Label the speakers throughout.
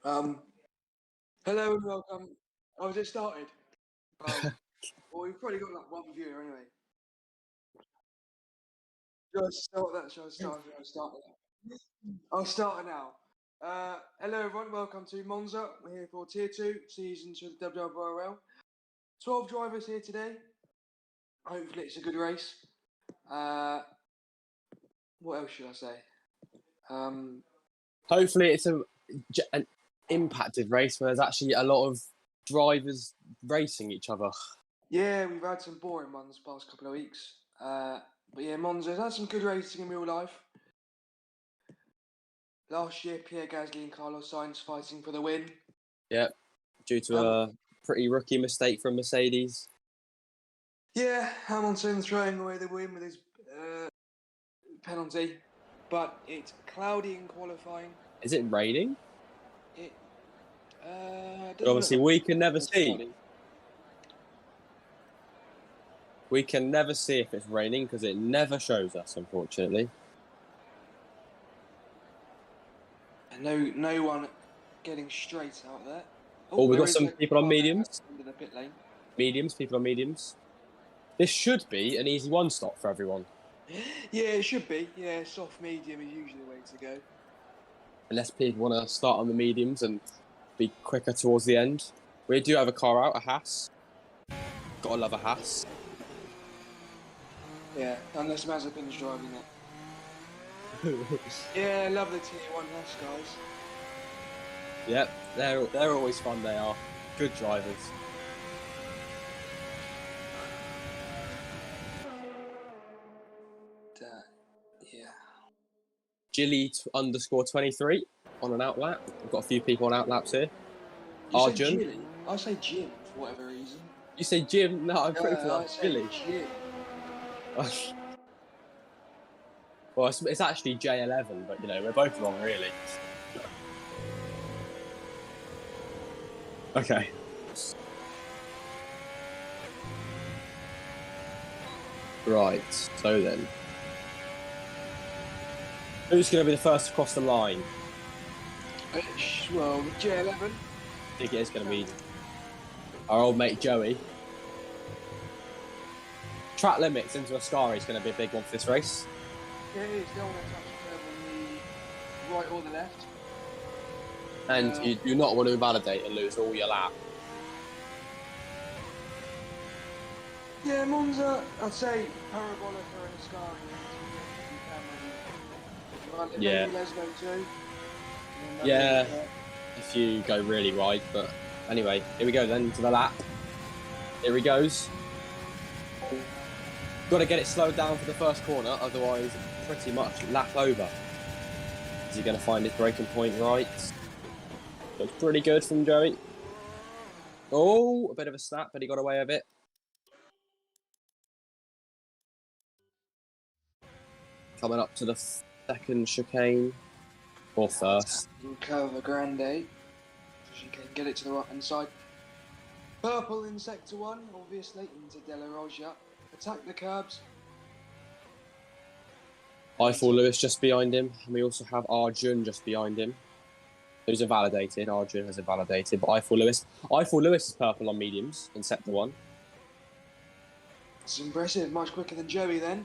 Speaker 1: Um, Hello and welcome. Oh, has it started? Well, we've probably got like one viewer anyway. Should I start that? Should I start? Should I start that? I'll start it now. Hello everyone, welcome to Monza. We're here for Tier 2, Season 2 of the WWRL. 12 drivers here today. Hopefully it's a good race. What else should I say?
Speaker 2: Hopefully it's an impacted race where there's actually a lot of drivers racing each other.
Speaker 1: Yeah, we've had some boring ones the past couple of weeks. But yeah, Monza's had some good racing in real life. Last year, Pierre Gasly and Carlos Sainz fighting for the win.
Speaker 2: Yep, due to a pretty rookie mistake from Mercedes.
Speaker 1: Yeah, Hamilton throwing away the win with his penalty. But it's cloudy in qualifying.
Speaker 2: Is it raining?
Speaker 1: Obviously,
Speaker 2: we can never see. We can never see if it's raining because it never shows us, unfortunately.
Speaker 1: And no one getting straight out there.
Speaker 2: Oh, we've got some people on mediums.
Speaker 1: Into the pit lane.
Speaker 2: People on mediums. This should be an easy one stop for everyone.
Speaker 1: Yeah, it should be. Yeah, soft medium is usually the way to go.
Speaker 2: Unless people want to start on the mediums and be quicker towards the end. We do have a car out, a Haas. Gotta love a Haas.
Speaker 1: Yeah, unless Mazepin's driving it. Yeah, love the Tier 1 Haas guys.
Speaker 2: Yep, they're always fun, they are. Good drivers.
Speaker 1: Yeah.
Speaker 2: Gilly _23 on an outlap. We've got a few people on outlaps here. Arjun.
Speaker 1: I say Jim for whatever reason.
Speaker 2: You say Jim? No, I'm pretty sure that's Gilly. Well, it's actually J11, but you know, we're both wrong, really. Okay. Right, so then. Who's going to be the first to cross the line?
Speaker 1: Well, J11.
Speaker 2: I think it is going to be our old mate Joey. Track limits into Ascari is going to be a big one for this race.
Speaker 1: Yeah, it is. Don't want to touch the curb on the right or the left.
Speaker 2: And you do not want to invalidate and lose all your lap.
Speaker 1: Yeah, Monza, I'd say Parabolica and Ascari.
Speaker 2: Yeah.
Speaker 1: Lesmo too.
Speaker 2: Yeah, if you go really wide, but anyway, here we go then to the lap. Here he goes. Got to get it slowed down for the first corner, otherwise pretty much lap over. Is he going to find his braking point right? Looks pretty good from Joey. Oh, a bit of a snap, but he got away a bit. Coming up to the second chicane. Or first.
Speaker 1: Curva Grande. She can get it to the right hand side. Purple in sector 1, obviously, into Della Roja. Attack the curbs.
Speaker 2: I4 Lewis just behind him. And we also have Arjun just behind him. Who's invalidated. Arjun has invalidated, but I4 Lewis. I4 Lewis is purple on mediums in sector 1.
Speaker 1: It's impressive, much quicker than Joey then.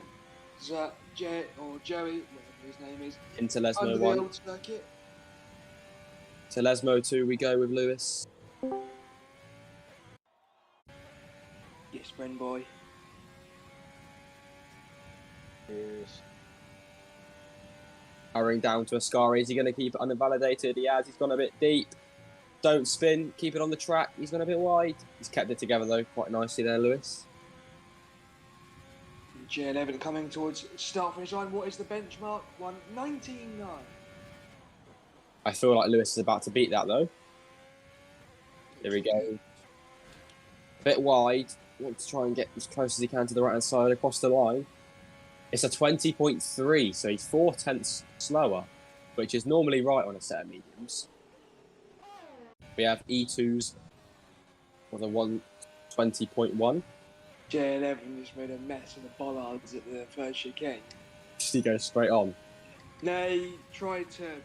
Speaker 1: Joey, whatever his name is.
Speaker 2: Into Lesmo 1. To Lesmo 2 we go with Lewis.
Speaker 1: Yes, Bren boy. Yes.
Speaker 2: Hurrying down to Ascari. Is he going to keep it uninvalidated? He has. He's gone a bit deep. Don't spin. Keep it on the track. He's gone a bit wide. He's kept it together though quite nicely there, Lewis.
Speaker 1: J11 coming towards start finish line. What is the benchmark? 1:19.9.
Speaker 2: I feel like Lewis is about to beat that though. Here we go. A bit wide. Wants to try and get as close as he can to the right hand side across the line. It's a 20.3, so he's 4/10 slower, which is normally right on a set of mediums. We have E2s with a 120.1.
Speaker 1: J11 just made a mess of the bollards at the first chicane.
Speaker 2: He goes straight on.
Speaker 1: No, he tried to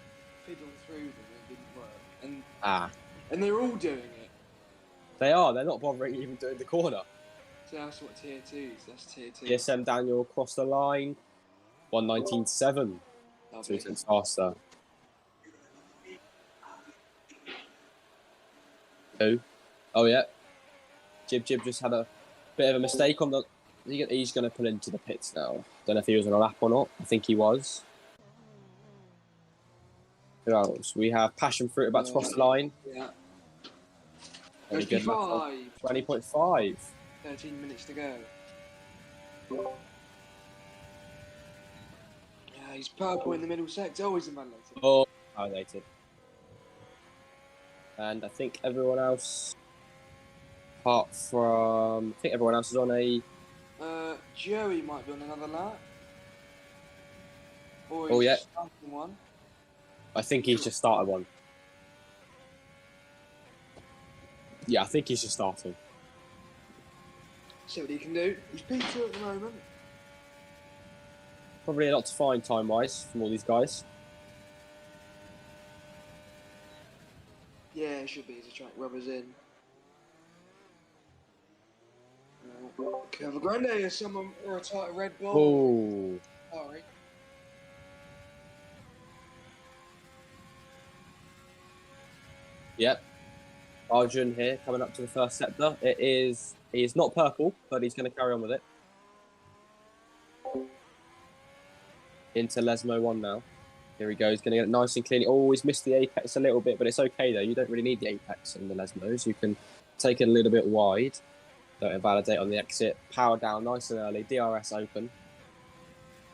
Speaker 1: fiddle through them, it didn't work. and
Speaker 2: Ah.
Speaker 1: and they're all doing it.
Speaker 2: They are. They're not bothering even doing the corner.
Speaker 1: So that's what tier 2 is. That's tier 2.
Speaker 2: DSM Daniel across the line. 119.7.
Speaker 1: Lovely.
Speaker 2: 2 tenths faster. Who? Oh, yeah. Jib just had a bit of a mistake on the... He's going to pull into the pits now. Don't know if he was on a lap or not. I think he was. Who else? We have Passion Fruit about to cross the line.
Speaker 1: Yeah.
Speaker 2: Very
Speaker 1: Goes
Speaker 2: good.
Speaker 1: P5.
Speaker 2: 20.5.
Speaker 1: 13 minutes to go. Yeah, he's purple in the middle sector. Always invalidated.
Speaker 2: Oh, validated. And I think everyone else, apart from... I think everyone else is on a...
Speaker 1: Joey might be on another lap. Or
Speaker 2: Oh,
Speaker 1: he's
Speaker 2: yeah.
Speaker 1: starting one.
Speaker 2: I think he's just started one. Yeah, I think he's just starting.
Speaker 1: See what he can do. He's P2 at the moment.
Speaker 2: Probably a lot to find time-wise from all these guys.
Speaker 1: Yeah, it should be. He's a track rubbers in. Curva Grande is someone or a tight Red Bull.
Speaker 2: Oh.
Speaker 1: Sorry.
Speaker 2: Yep. Arjun here coming up to the first sector. He is not purple, but he's going to carry on with it. Into Lesmo 1 now. Here he goes, going to get it nice and clean. Oh, he's missed the apex a little bit, but it's okay though. You don't really need the apex in the Lesmos. You can take it a little bit wide. Don't invalidate on the exit. Power down nice and early. DRS open.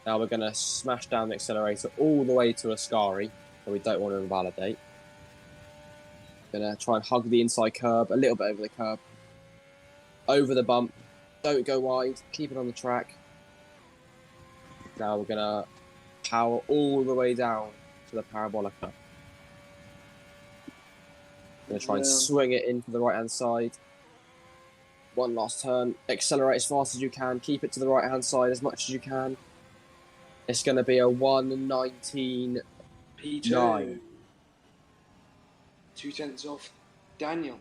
Speaker 2: Now we're going to smash down the accelerator all the way to Ascari, so we don't want to invalidate. Going to try and hug the inside curb, a little bit over the curb. Over the bump. Don't go wide. Keep it on the track. Now we're going to power all the way down to the Parabolica. Going to try and swing it into the right-hand side. One last turn. Accelerate as fast as you can. Keep it to the right-hand side as much as you can. It's going to be a 1:19.9.
Speaker 1: P2. 2 tenths off Daniel.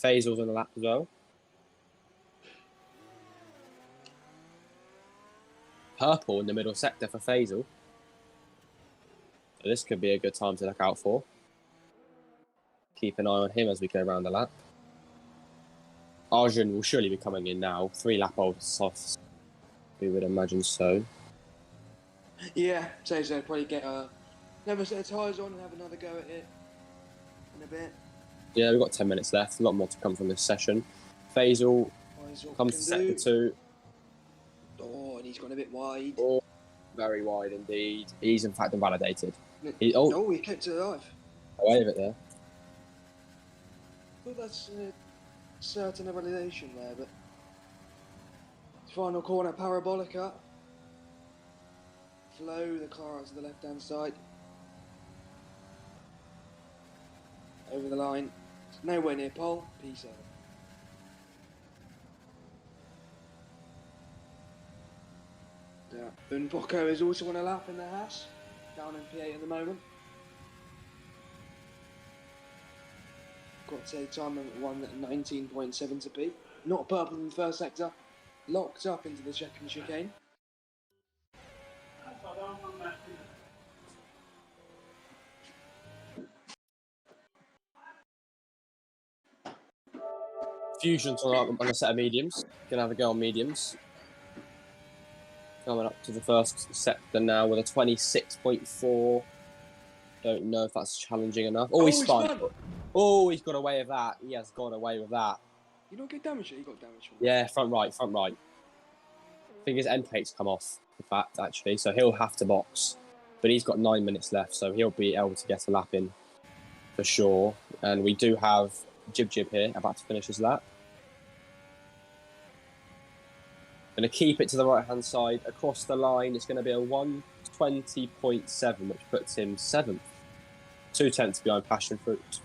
Speaker 2: Faisal's on the lap as well. Purple in the middle sector for Faisal. So this could be a good time to look out for. Keep an eye on him as we go around the lap. Arjun will surely be coming in now. 3 lap old softs. We would imagine so.
Speaker 1: Yeah, so probably get another set of tyres on and have another go at it in a bit.
Speaker 2: Yeah, we've got 10 minutes left. A lot more to come from this session. Faisal comes to sector 2.
Speaker 1: Oh, and he's gone a bit wide.
Speaker 2: Oh, very wide indeed. He's in fact invalidated.
Speaker 1: He kept it alive.
Speaker 2: Away with it there.
Speaker 1: I thought that's a certain invalidation there, but final corner, Parabolica. Flow the car out to the left-hand side. Over the line. Nowhere near pole. P7. Yeah. Unbocco is also on a lap in the Haas. Down in P8 at the moment. Got to take time at 1:19.7 to P. Not purple in the first sector. Locked up into the second chicane.
Speaker 2: Fusion's on a set of mediums. Gonna have a go on mediums. Coming up to the first sector now with a 26.4. Don't know if that's challenging enough. Oh, he's spun. Oh, he's got away with that. He has got away with that.
Speaker 1: You don't get damage, he got damage.
Speaker 2: Yeah, front right. I think his end plate's come off, in fact, actually, so he'll have to box. But he's got 9 minutes left, so he'll be able to get a lap in for sure. And we do have Jib here about to finish his lap. Going to keep it to the right-hand side. Across the line, it's going to be a 1:20.7, which puts him 7th. 2 tenths behind Passion Fruit,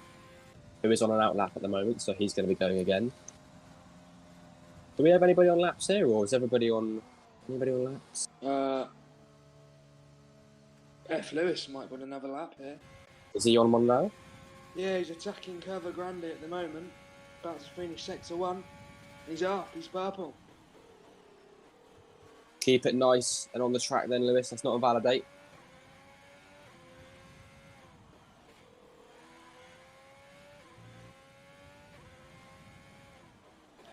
Speaker 2: who is on an out lap at the moment, so he's going to be going again. Do we have anybody on laps here, or is everybody on laps?
Speaker 1: F. Lewis might win another lap here.
Speaker 2: Is he on one now?
Speaker 1: Yeah, he's attacking Curva Grande at the moment. About to finish Sector 1. He's up, he's purple.
Speaker 2: Keep it nice and on the track then, Lewis. Let's not invalidate.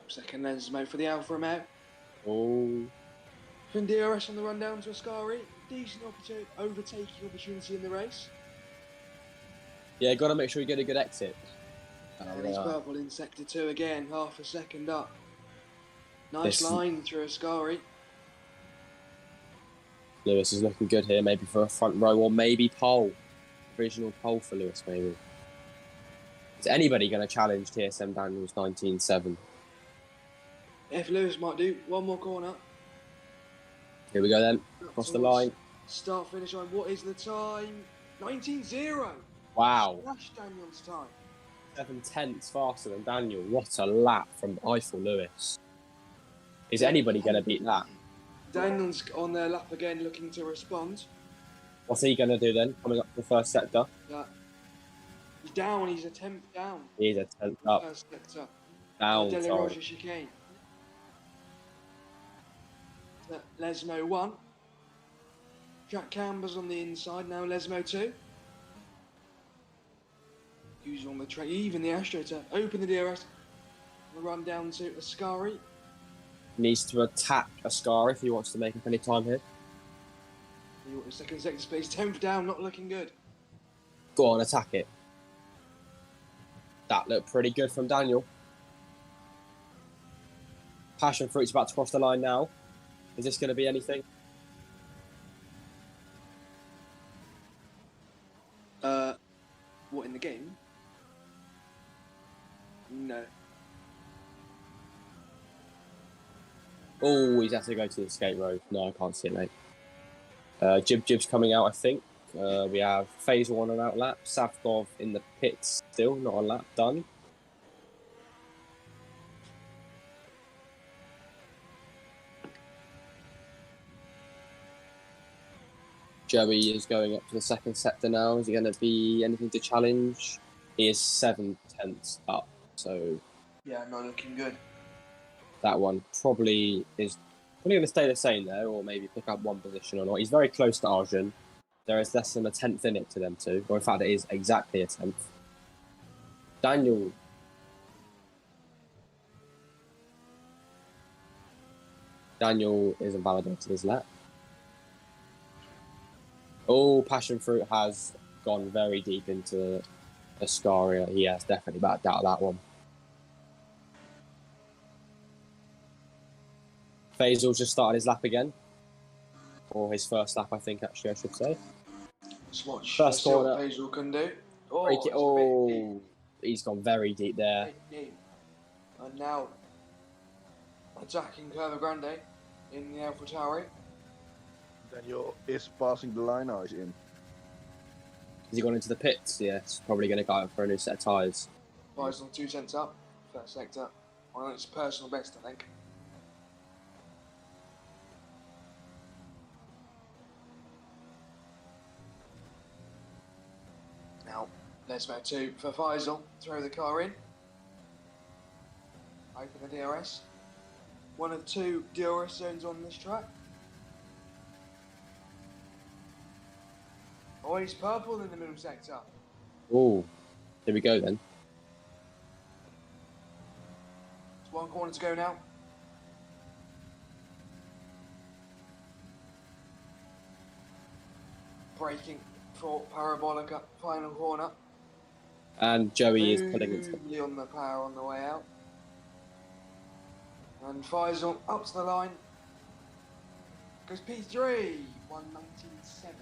Speaker 1: Second Lesmo for the Alfa Romeo.
Speaker 2: Oh.
Speaker 1: From DRS on the run down to Ascari. Decent overtaking opportunity in the race.
Speaker 2: Yeah, got to make sure you get a good exit.
Speaker 1: And he's purple in Sector 2 again, half a second up. Nice line through Ascari.
Speaker 2: Lewis is looking good here, maybe for a front row or maybe pole. Provisional pole for Lewis, maybe. Is anybody going to challenge TSM Daniels 19.7?
Speaker 1: If Lewis might do one more corner.
Speaker 2: Here we go then, across the line.
Speaker 1: Start finish line. What is the time? 19.0.
Speaker 2: Wow.
Speaker 1: Slash Daniel's time.
Speaker 2: 7/10 faster than Daniel. What a lap from Eiffel Lewis. Is anybody going to beat that?
Speaker 1: Daniel's on their lap again, looking to respond.
Speaker 2: What's he going to do then, coming up to the first sector?
Speaker 1: He's down, he's a 10th down.
Speaker 2: He's a 10th up.
Speaker 1: First sector.
Speaker 2: Down,
Speaker 1: Dele
Speaker 2: sorry.
Speaker 1: Roger chicane. Lesmo 1. Jack Camber's on the inside, now Lesmo 2. Who's on the track? Even the AstroTurf. Open the DRS. The run down to Ascari.
Speaker 2: Needs to attack Ascari if he wants to make up any time here.
Speaker 1: He got the second sector space. 10th down, not looking good.
Speaker 2: Go on, attack it. That looked pretty good from Daniel. Passion Fruit's about to cross the line now. Is this going to be anything?
Speaker 1: What, in the game? No.
Speaker 2: Oh, he's had to go to the escape road. No, I can't see it, mate. Jib's coming out, I think. We have Faisal on an out lap. Savkov in the pits still, not a lap done. Joey is going up to the second sector now. Is he going to be anything to challenge? He is 7/10 up, so...
Speaker 1: Yeah, not looking good.
Speaker 2: That one probably going to stay the same there, or maybe pick up one position or not. He's very close to Arjun. There is less than a 10th in it to them two, or in fact it is exactly a 10th. Daniel isn't validated his lap. Oh, Passion Fruit has gone very deep into Ascaria. He has definitely backed out of that one. Faisal's just started his lap again. Or his first lap, I think, actually, I should say.
Speaker 1: Let's watch.
Speaker 2: First corner.
Speaker 1: What Faisal can do.
Speaker 2: He's gone very deep there.
Speaker 1: And now, attacking Curva Grande in the AlphaTauri.
Speaker 3: Daniel is passing the line, or is in?
Speaker 2: Has he gone into the pits? Yes, probably going to go out for a new set of tyres.
Speaker 1: Faisal 2 cents up, first sector. Well, it's personal best, I think. Now, Lesmo 2 for Faisal. Throw the car in. Open the DRS. One of 2 DRS zones on this track. Oh, he's purple in the middle sector.
Speaker 2: Oh, here we go then.
Speaker 1: There's 1 corner to go now. Braking for Parabolica, final corner.
Speaker 2: And Joey is pulling it.
Speaker 1: On the power on the way out. And Faisal up to the line. Goes P3, 1:19.7.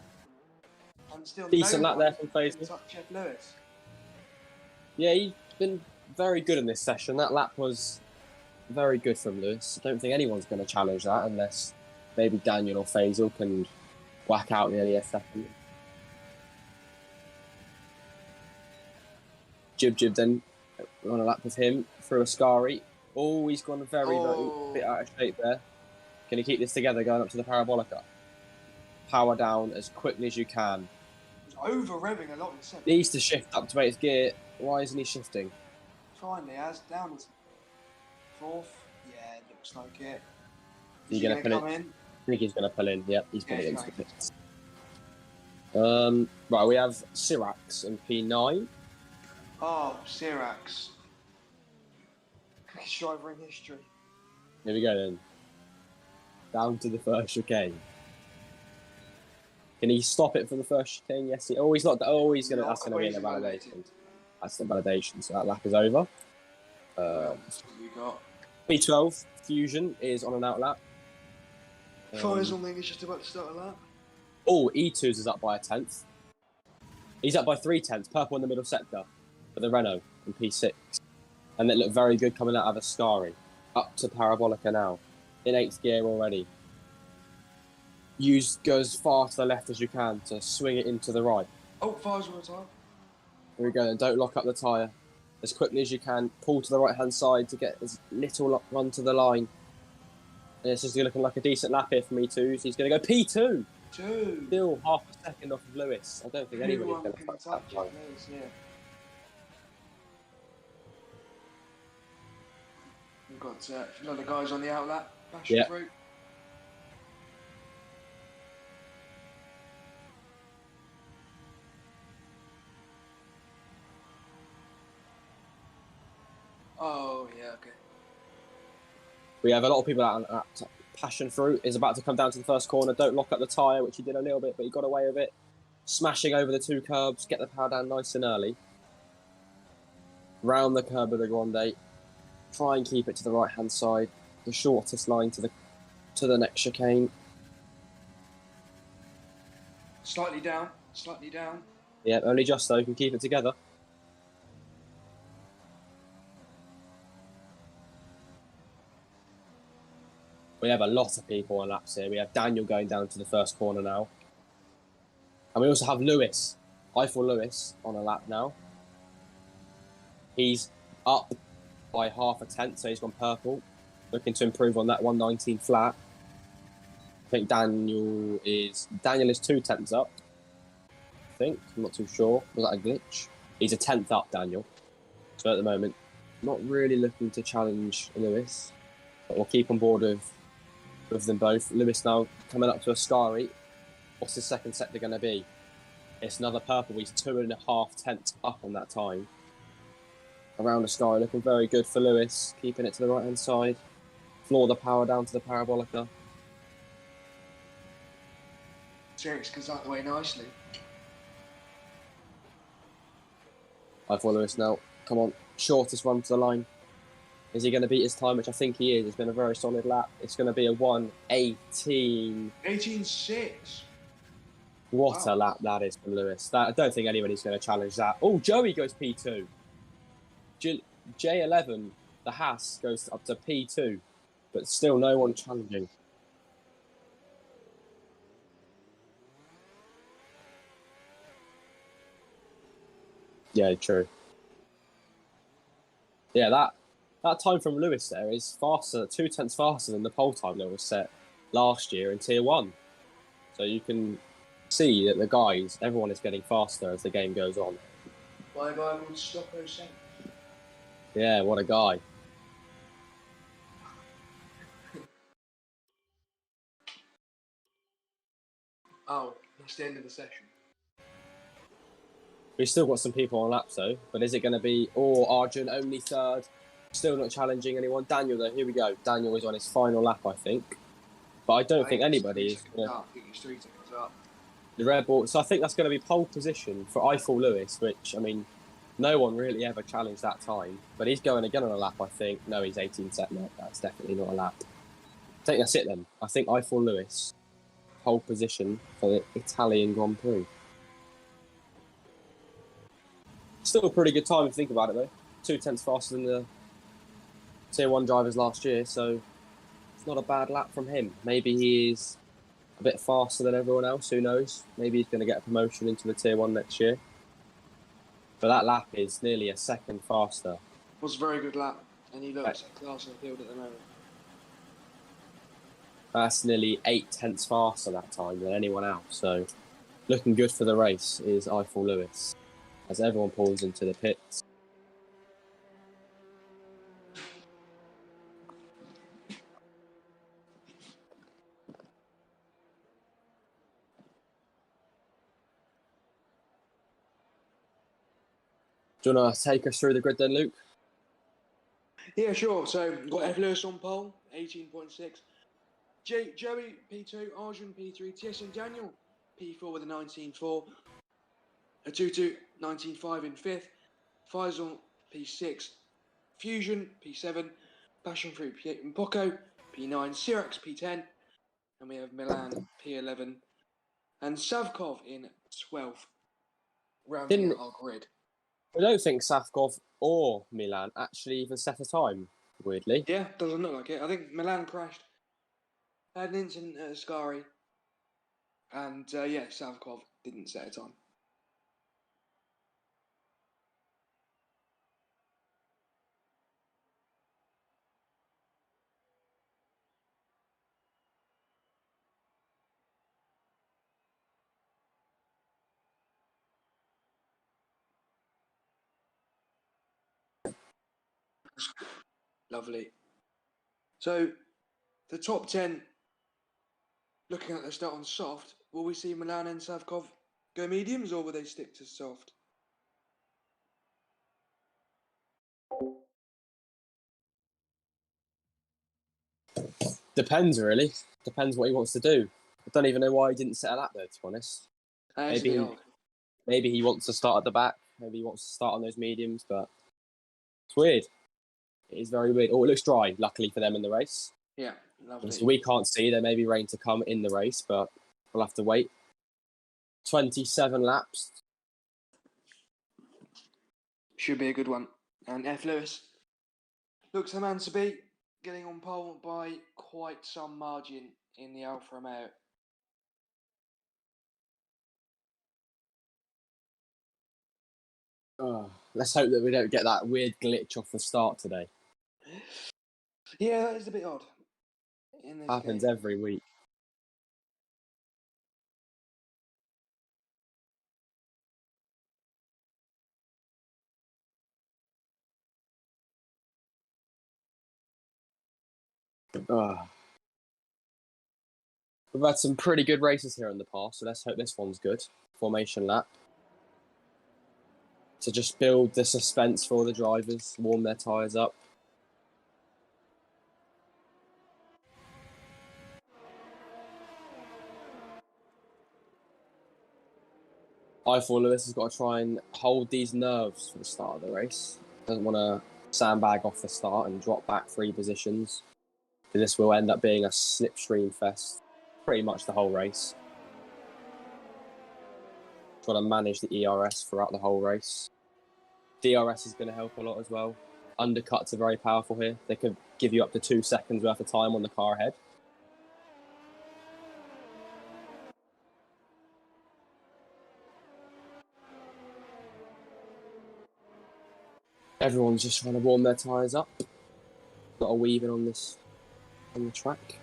Speaker 1: And still
Speaker 2: decent lap there from Faisal.
Speaker 1: Touch Jeff Lewis.
Speaker 2: Yeah, he's been very good in this session. That lap was very good from Lewis. I don't think anyone's going to challenge that unless maybe Daniel or Faisal can whack out nearly a second. Jib then on a lap with him through Ascari. Oh, he's gone very bit out of shape there. Can he keep this together going up to the Parabolica? Power down as quickly as you can.
Speaker 1: over revving a lot in seventh.
Speaker 2: He needs to shift up to 8th gear. Why isn't he shifting?
Speaker 1: Finally, as down into 4th. Yeah, it looks like it.
Speaker 2: Is he
Speaker 1: going to
Speaker 2: pull
Speaker 1: come in?
Speaker 2: I think he's going to pull in. Yep, he's pulling into the
Speaker 1: going
Speaker 2: pits. Right, we have Syrax and P9.
Speaker 1: Oh, Syrax. Quickest driver in history.
Speaker 2: Here we go then. Down to the first chicane. Can he stop it from the first chicane? Yes. He's not. Oh, he's gonna. That's gonna be in the validation. That's the validation. So that lap is over.
Speaker 1: What we got?
Speaker 2: P12 Fusion is on an out lap.
Speaker 1: Faisal Ning is just about to start a lap.
Speaker 2: Oh, E2s is up by a 10th. He's up by 3/10. Purple in the middle sector for the Renault in P6. And it looked very good coming out of Ascari. Up to Parabolica now. In 8th gear already. Go as far to the left as you can to swing it into the right.
Speaker 1: Oh, Faisal on time.
Speaker 2: Here we go then. Don't lock up the tyre. As quickly as you can. Pull to the right-hand side to get as little run to the line. And it's just looking like a decent lap here for E2s. He's going to go P2. Still half a second off of Lewis. I don't think anybody's going to touch that line.
Speaker 1: Yeah. We've got another guys on the outlap, bashing through. Oh, yeah, okay.
Speaker 2: We have a lot of people out on Passion Fruit is about to come down to the first corner. Don't lock up the tyre, which he did a little bit, but he got away with it. Smashing over the 2 curbs, get the power down nice and early. Round the curb of the Grande. Try and keep it to the right-hand side. The shortest line to the next chicane.
Speaker 1: Slightly down.
Speaker 2: Yeah, only just though. Can keep it together. We have a lot of people on laps here. We have Daniel going down to the first corner now. And we also have Lewis, Eiffel Lewis, on a lap now. He's up by half a 10th, so he's gone purple. Looking to improve on that 119 flat. I think Daniel is 2/10 up. I think. I'm not too sure. Was that a glitch? He's a 10th up, Daniel. So at the moment, not really looking to challenge Lewis. But we'll keep on board with them both. Lewis now coming up to Ascari. What's his second sector going to be? It's another purple. He's 2.5 up on that time. Around Ascari, looking very good for Lewis. Keeping it to the right-hand side. Floor the power down to the Parabolica.
Speaker 1: Syrax goes out the way nicely.
Speaker 2: I follow Lewis now. Come on. Shortest run to the line. Is he going to beat his time, which I think he is? It's been a very solid lap. It's going to be a 1:18.
Speaker 1: 18.6.
Speaker 2: What a lap that is from Lewis. I don't think anybody's going to challenge that. Oh, Joey goes P2. J11, the Haas, goes up to P2. But still no one challenging. Yeah, true. Yeah, that time from Lewis there is faster, 2/10 faster than the pole time that was set last year in Tier 1. So you can see that the guys, everyone is getting faster as the game goes on.
Speaker 1: Bye bye, we'll stop those things.
Speaker 2: Yeah, what a guy.
Speaker 1: Oh, that's the end of the session.
Speaker 2: We've still got some people on laps though, but is it going to be, Arjun only 3rd, still not challenging anyone. Daniel though, here we go. Daniel is on his final lap, I think. But I don't think anybody is going to...
Speaker 1: I think he's 3 seconds up.
Speaker 2: The Red Bull, so I think that's going to be pole position for Eiffel Lewis, which, I mean, no one really ever challenged that time. But he's going again on a lap, I think. No, he's 18 seconds. No, that's definitely not a lap. I think that's it then. I think Eiffel Lewis, pole position for the Italian Grand Prix. Still a pretty good time if you think about it though. 2/10 faster than the Tier 1 drivers last year, so it's not a bad lap from him. Maybe he is a bit faster than everyone else, who knows? Maybe he's going to get a promotion into the Tier 1 next year. But that lap is nearly a second faster.
Speaker 1: It was a very good lap, and he looks class in the field at the moment.
Speaker 2: That's nearly 8/10 faster that time than anyone else, so looking good for the race is Eiffel Lewis, as everyone pulls into the pits. Do you want to take us through the grid then, Luke?
Speaker 1: Yeah, sure. So we've got F. Lewis on pole, 18.6. Joey, P2, Arjun, P3, TS and Daniel, P4 with a 19.4. Atutu, 19.5 in 5th. Faisal, P6. Fusion, P7. Passion Fruit, P8. And Poco, P9. Sirax, P10. And we have Milan, P11. And Savkov in 12th, rounding out our grid.
Speaker 2: I don't think Safkov or Milan actually even set a time, weirdly.
Speaker 1: Yeah, doesn't look like it. I think Milan crashed, had an incident at Ascari, and Savkov didn't set a time. Lovely. So, the top 10, looking at the start on soft, will we see Milan and Savkov go mediums, or will they stick to soft?
Speaker 2: Depends, really. Depends what he wants to do. I don't even know why he didn't set a lap there, to be honest. Maybe he wants to start at the back. Maybe he wants to start on those mediums, but it's weird. It is very weird. Oh, it looks dry, luckily for them in the race.
Speaker 1: Yeah, lovely.
Speaker 2: So we can't see. There may be rain to come in the race, but we'll have to wait. 27 laps.
Speaker 1: Should be a good one. And F. Lewis looks the man to beat, getting on pole by quite some margin in the Alfa Romeo.
Speaker 2: Oh, let's hope that we don't get that weird glitch off the start today.
Speaker 1: Yeah, that is a bit odd. In this
Speaker 2: Happens
Speaker 1: game.
Speaker 2: every week. We've had some pretty good races here in the past, so let's hope this one's good. Formation lap. To just build the suspense for the drivers, warm their tyres up. Eiffel Lewis has got to try and hold these nerves for the start of the race. Doesn't want to sandbag off the start and drop back 3 positions. This will end up being a slipstream fest pretty much the whole race. Got to manage the ERS throughout the whole race. DRS is going to help a lot as well. Undercuts are very powerful here. They could give you up to 2 seconds worth of time on the car ahead. Everyone's just trying to warm their tyres up. Got a weaving on the track.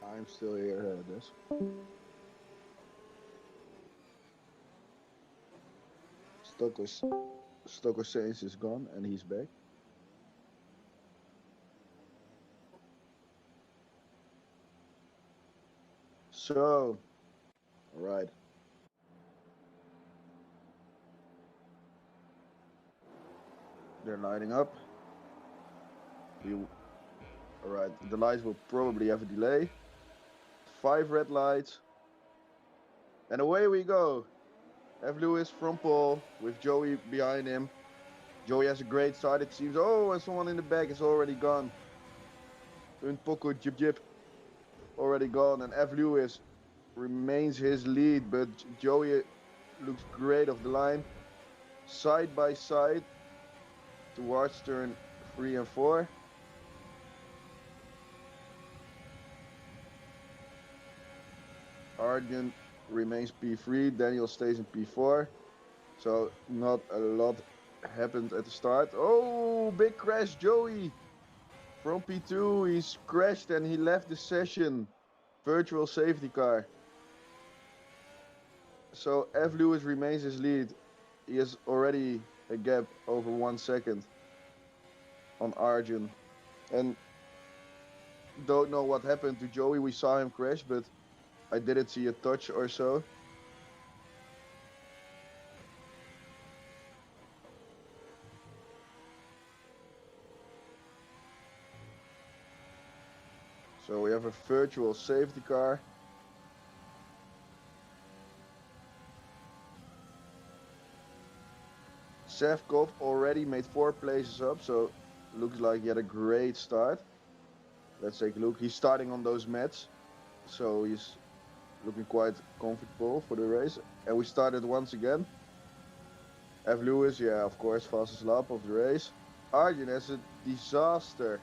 Speaker 3: I'm still here, this. Stoker Sainz is gone and he's back. So, all right. They're lining up. All right. The lights will probably have a delay. 5 red lights. And away we go. F. Lewis from pole with Joey behind him. Joey has a great start, it seems. Oh, and someone in the back is already gone. Un poco jip jip. Already gone. And F. Lewis remains his lead, but Joey looks great off the line. Side by side towards turn 3 and 4. Arjun remains P3. Daniel stays in P4. So not a lot happened at the start. Oh, big crash, Joey. From P2, he's crashed and he left the session. Virtual safety car. So F. Lewis remains his lead. He has already a gap over 1 second on Arjun. And don't know what happened to Joey. We saw him crash, but I didn't see a touch or so. So we have a virtual safety car. Sevkov already made 4 places up, so looks like he had a great start. Let's take a look. He's starting on those mats, so he's looking quite comfortable for the race. And we started once again. F. Lewis, yeah, of course, fastest lap of the race. Arjun has a disaster.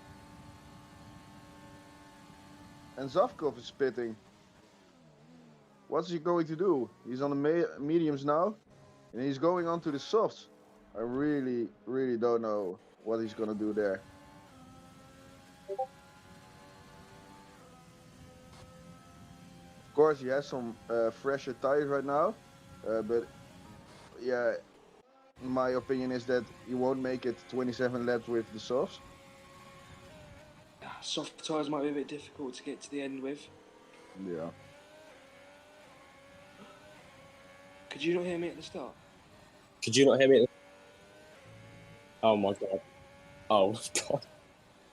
Speaker 3: And Zavkov is spitting. What's he going to do? He's on the mediums now, and he's going on to the softs. I really don't know what he's gonna do there. Of course, he has some fresher tires right now, but yeah, my opinion is that he won't make it 27 laps with the softs.
Speaker 1: Soft tyres might be a bit difficult to get to the end with.
Speaker 3: Yeah.
Speaker 1: Could you not hear me at the start?
Speaker 2: Could you not hear me? Oh my god. Oh my god.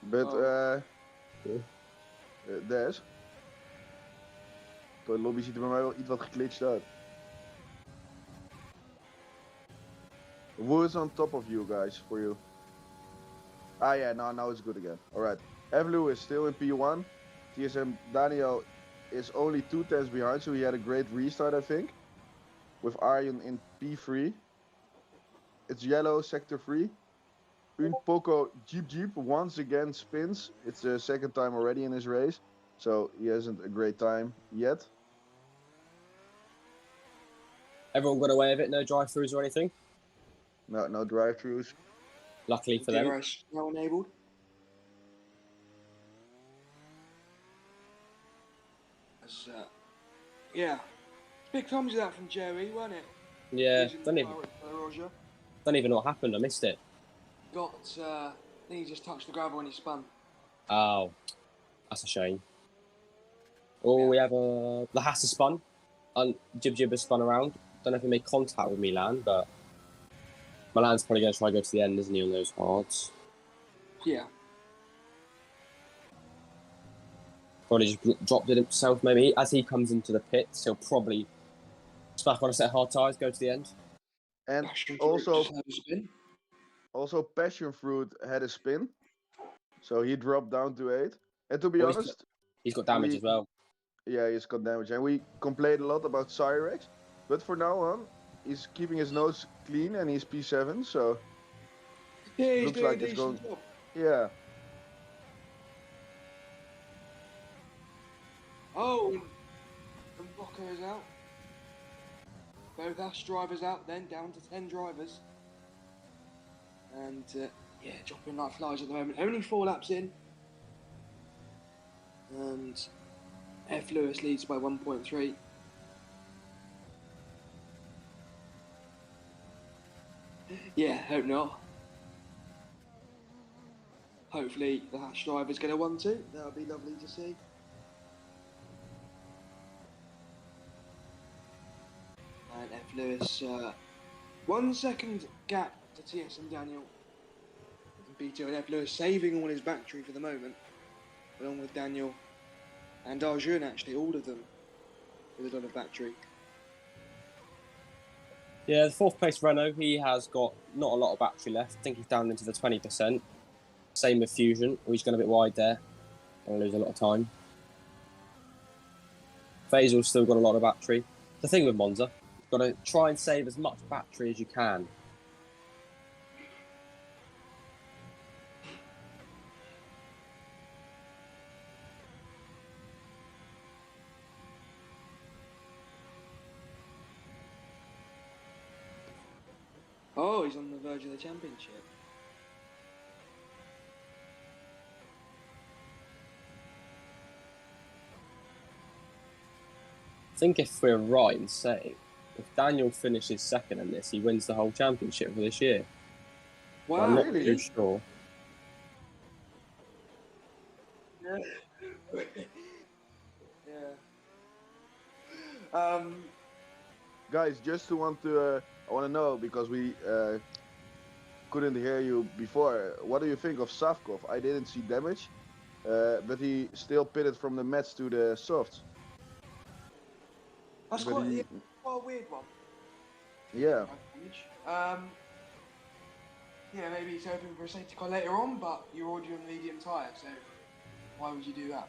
Speaker 3: But Des. De lobby ziet er bij mij wel iets wat geglitcht uit. Who is on top of you guys for you? Ah yeah, now it's good again. Alright. F. Lewis still in P1. TSM Daniel is only 2 tenths behind, so he had a great restart, I think. With Arjen in P3. It's yellow, sector 3. Un Poco Jeep once again spins. It's the second time already in his race, so he hasn't a great time yet.
Speaker 2: Everyone got away with it, no drive-throughs or anything?
Speaker 3: No drive-throughs.
Speaker 2: Luckily for them.
Speaker 1: DRS now enabled. Yeah. Big thumbs of that from Joey, wasn't it?
Speaker 2: Yeah, don't even know what happened, I missed it.
Speaker 1: I think he just touched the gravel when he spun.
Speaker 2: Oh, that's a shame. Oh, yeah. We have the Hasser spun. And Jib has spun around. Don't know if he made contact with Milan, but Milan's probably going to try to go to the end, isn't he, on those hards?
Speaker 1: Yeah.
Speaker 2: Probably just dropped it himself, maybe. As he comes into the pits, he'll probably back on a set of hard tyres, go to the end.
Speaker 3: And also Passion Fruit had a spin, so he dropped down to 8. And to be honest,
Speaker 2: he's got damage as well.
Speaker 3: Yeah, he's got damage, and we complained a lot about Cyrex, but for now on, he's keeping his nose clean and he's P7, so
Speaker 1: yeah, he's
Speaker 3: looks
Speaker 1: doing
Speaker 3: like
Speaker 1: a
Speaker 3: it's going.
Speaker 1: decent job.
Speaker 3: Yeah.
Speaker 1: Oh, and Rocco is out. Both Ash drivers out, then down to 10 drivers. And yeah, dropping like flies at the moment. Only 4 laps in. And F. Lewis leads by 1.3. Yeah, hope not. Hopefully the Hash driver's going to 1-2. That would be lovely to see. Lewis. 1 second gap to TSM Daniel and BTO and F. Lewis, saving all his battery for the moment, along with Daniel and Arjun, actually, all of them with a lot of battery.
Speaker 2: Yeah, the fourth place Renault, he has got not a lot of battery left. I think he's down into the 20%. Same with Fusion. He's going a bit wide there. Going to lose a lot of time. Faisal's still got a lot of battery. The thing with Monza, you've got to try and save as much battery as you can.
Speaker 1: Oh, he's on the verge of the championship.
Speaker 2: I think if we're right in saying, if Daniel finishes second in this, he wins the whole championship for this year.
Speaker 1: Wow,
Speaker 2: I'm not
Speaker 3: really?
Speaker 2: too sure.
Speaker 1: Yeah.
Speaker 3: Guys, just I want to know, because we couldn't hear you before. What do you think of Savkov? I didn't see damage, but he still pitted from the mats to the softs.
Speaker 1: That's
Speaker 3: But
Speaker 1: quite a weird one.
Speaker 3: Yeah.
Speaker 1: Yeah, maybe he's hoping for a safety car later on, but you're already on medium tyre, so why would you do that?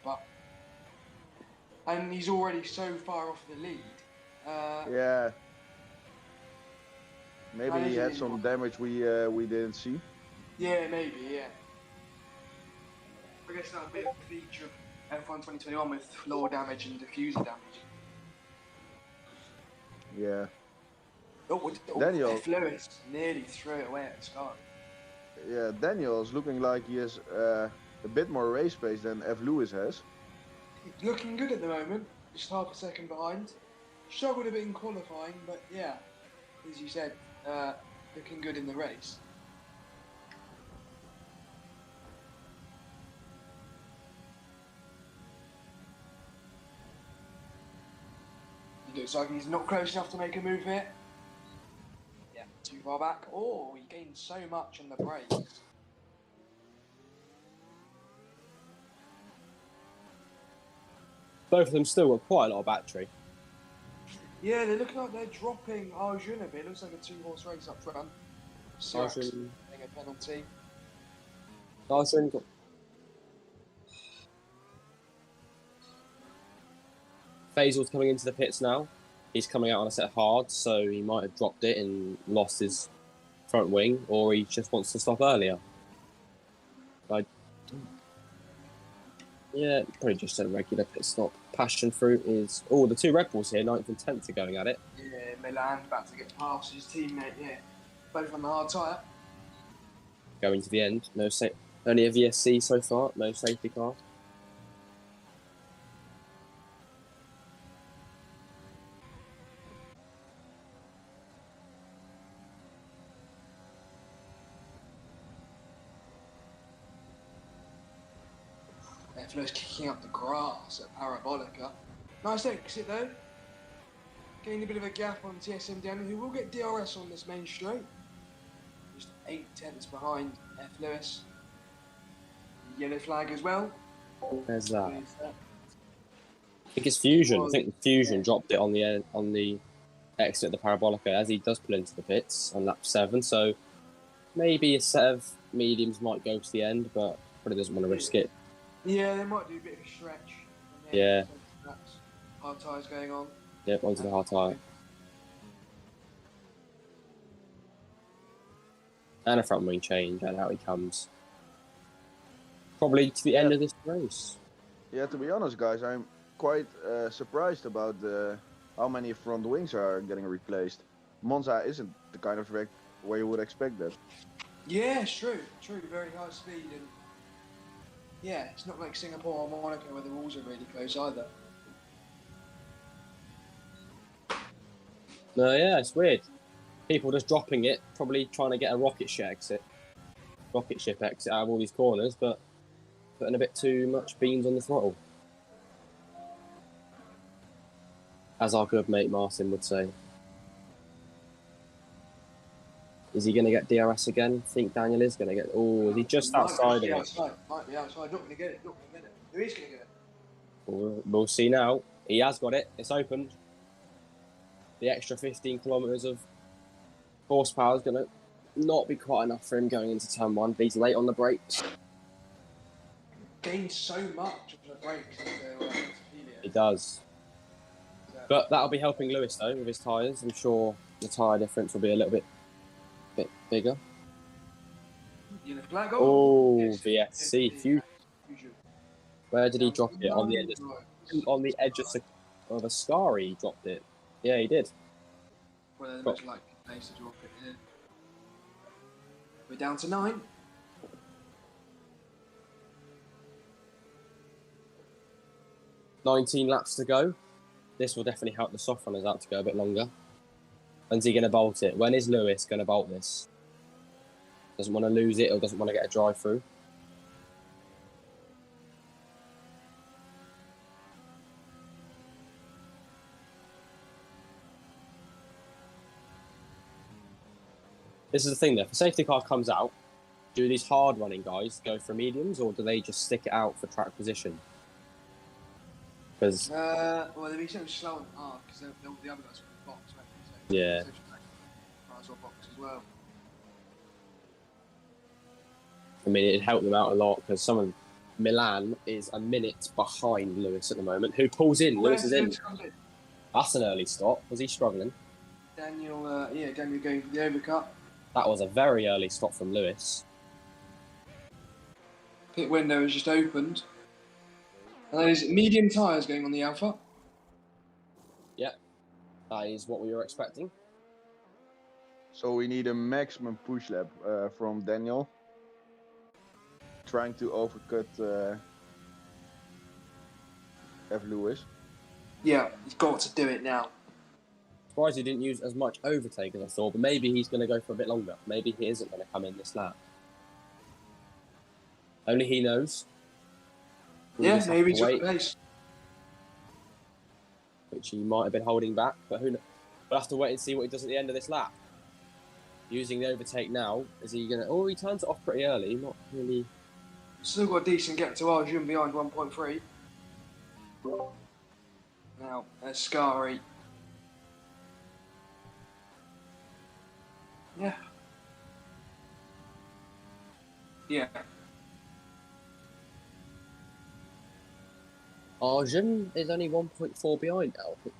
Speaker 1: And he's already so far off the lead.
Speaker 3: Yeah. Maybe
Speaker 1: That
Speaker 3: he
Speaker 1: is a
Speaker 3: had
Speaker 1: weird
Speaker 3: some
Speaker 1: one.
Speaker 3: damage we didn't see.
Speaker 1: Yeah, maybe, yeah. I guess that's a bit of a feature of F1 2021 with floor damage and diffuser damage.
Speaker 3: Yeah.
Speaker 1: Daniel.
Speaker 3: Daniel.
Speaker 1: F. Lewis nearly threw it away at the start.
Speaker 3: Yeah, Daniel is looking like he has a bit more race pace than F. Lewis has.
Speaker 1: He's looking good at the moment, just half a second behind. Struggled a bit in qualifying, but yeah, as you said, looking good in the race. He looks like he's not close enough to make a move here. Yeah, too far back. Oh, he gained so much on the brakes.
Speaker 2: Both of them still got quite a lot of battery.
Speaker 1: Yeah, they look like they're dropping Arjun a bit. It looks like a 2-horse race up front. Sirax
Speaker 2: Arjun
Speaker 1: getting a penalty.
Speaker 2: got... Faisal's coming into the pits now. He's coming out on a set hard, so he might have dropped it and lost his front wing, or he just wants to stop earlier. Yeah, probably just a regular pit stop. Passion fruit is... Oh, the two Red Bulls here, 9th and 10th, are going at it.
Speaker 1: Yeah, Milan about to get past his teammate, yeah. Both on the hard tyre.
Speaker 2: Going to the end. Only a VSC so far, no safety car.
Speaker 1: Flow's kicking up the grass at Parabolica. Nice exit though. Getting a bit of a gap on TSM Daniel, who will get DRS on this main straight. Just 8/10 behind F. Lewis. Yellow flag as well.
Speaker 2: There's that. I think it's Fusion. I think Fusion dropped it on the exit of the Parabolica as he does pull into the pits on lap 7. So maybe a set of mediums might go to the end, but probably doesn't want to risk it.
Speaker 1: Yeah, they might do a bit of a stretch.
Speaker 2: Yeah.
Speaker 1: Hard tyres going on.
Speaker 2: Yep, onto the hard tyre. And a front wing change, and out he comes. Probably to the end of this race.
Speaker 3: Yeah, to be honest, guys, I'm quite surprised about how many front wings are getting replaced. Monza isn't the kind of track where you would expect that.
Speaker 1: Yeah, it's true. Very high speed, and yeah, it's not like Singapore or Monaco where the rules are really close either.
Speaker 2: No, yeah, it's weird. People just dropping it, probably trying to get a rocket ship exit out of all these corners, but putting a bit too much beans on the throttle. As our good mate Martin would say. Is he going to get DRS again? I think Daniel is going to get... Oh, is he just outside of it?
Speaker 1: Might be outside. Not going to get it. Who is going to get it?
Speaker 2: We'll see now. He has got it. It's opened. The extra 15 kilometres of horsepower is going to not be quite enough for him going into turn 1. But he's late on the brakes.
Speaker 1: Gained so much on the brakes into
Speaker 2: He does. But that'll be helping Lewis, though, with his tyres. I'm sure the tyre difference will be a little bit bigger. Oh, VSC. Where did he drop it? On the edge of a scar, he dropped it. Yeah, he did.
Speaker 1: Well, there's much like place to drop it here. We're down to 9.
Speaker 2: $19 laps to go. This will definitely help the soft runners out to go a bit longer. When's he going to bolt it? When is Lewis going to bolt this? Doesn't want to lose it or doesn't want to get a drive through. This is the thing though, if a safety car comes out, do these hard running guys go for mediums or do they just stick it out for track position? Because
Speaker 1: well, they'll be so slow and hard because the other guys will box, right? So
Speaker 2: yeah.
Speaker 1: Box as well.
Speaker 2: I mean, it'd help them out a lot because Milan is a minute behind Lewis at the moment. Who pulls in? Lewis is in. That's an early stop. Was he struggling?
Speaker 1: Daniel going for the overcut.
Speaker 2: That was a very early stop from Lewis.
Speaker 1: Pit window has just opened. And there's medium tyres going on the Alpha.
Speaker 2: Yep, that is what we were expecting.
Speaker 3: So we need a maximum push lap from Daniel. Trying to overcut F. Lewis.
Speaker 1: Yeah, he's got to do it now.
Speaker 2: Surprised he didn't use as much overtake as I thought, but maybe he's going to go for a bit longer. Maybe he isn't going to come in this lap. Only he knows.
Speaker 1: Yeah, maybe he's at pace.
Speaker 2: Which he might have been holding back, but who knows? We'll have to wait and see what he does at the end of this lap. Using the overtake now, is he going to... Oh, he turns it off pretty early, not really...
Speaker 1: Still got a decent gap to Arjun behind 1.3. Now, Ascari. Yeah. Yeah.
Speaker 2: Arjun is only 1.4 behind now. I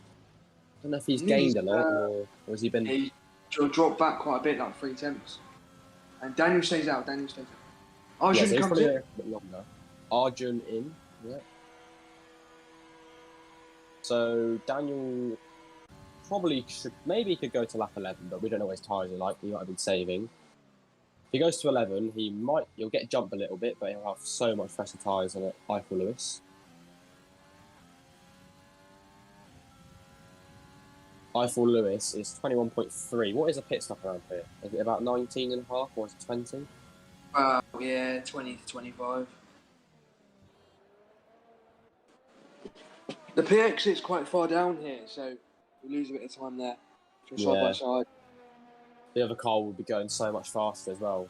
Speaker 2: don't know if he's gained a lot or has he been...
Speaker 1: He dropped back quite a bit, like 3 tenths. And Daniel stays out. Arjun comes in.
Speaker 2: A bit longer. Arjun in, yeah. So Daniel probably should... Maybe he could go to lap 11, but we don't know what his tyres are like. He might have been saving. If he goes to 11, he'll get jumped a little bit, but he'll have so much fresher tyres on it. Eiffel Lewis. Eiffel Lewis is 21.3. What is a pit stop around here? Is it about 19.5 or is it 20?
Speaker 1: Yeah, 20 to 25. The pit exit's quite far down here, so we lose a bit of time there. Side by side.
Speaker 2: The other car will be going so much faster as well.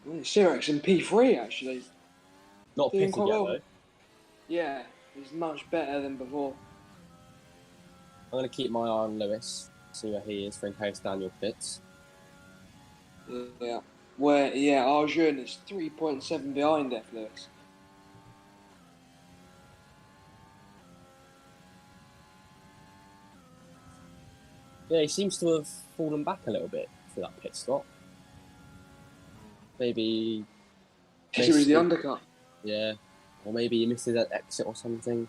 Speaker 1: Sirix in P3 actually.
Speaker 2: Not pitted yet though.
Speaker 1: Yeah, he's much better than before.
Speaker 2: I'm going to keep my eye on Lewis, see where he is for in case Daniel pits.
Speaker 1: Yeah. Arjun is 3.7 behind F. Lewis.
Speaker 2: Yeah, he seems to have fallen back a little bit for that pit stop. Maybe...
Speaker 1: It was the undercut.
Speaker 2: Yeah, or maybe he missed that exit or something.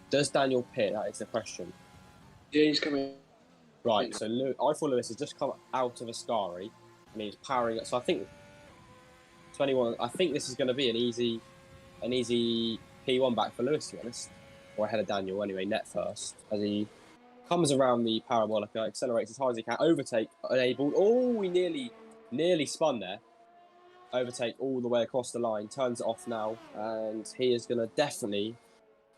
Speaker 2: Does Daniel pit? That is the question.
Speaker 1: Yeah, he's coming.
Speaker 2: Right, so Eiffel Lewis has just come out of Ascari and he's powering it. So I think 21. I think this is going to be an easy P1 back for Lewis, to be honest, or ahead of Daniel anyway. Net first as he comes around the parabolica, accelerates as hard as he can. Overtake enabled. Oh, he nearly spun there. Overtake all the way across the line. Turns it off now, and he is going to definitely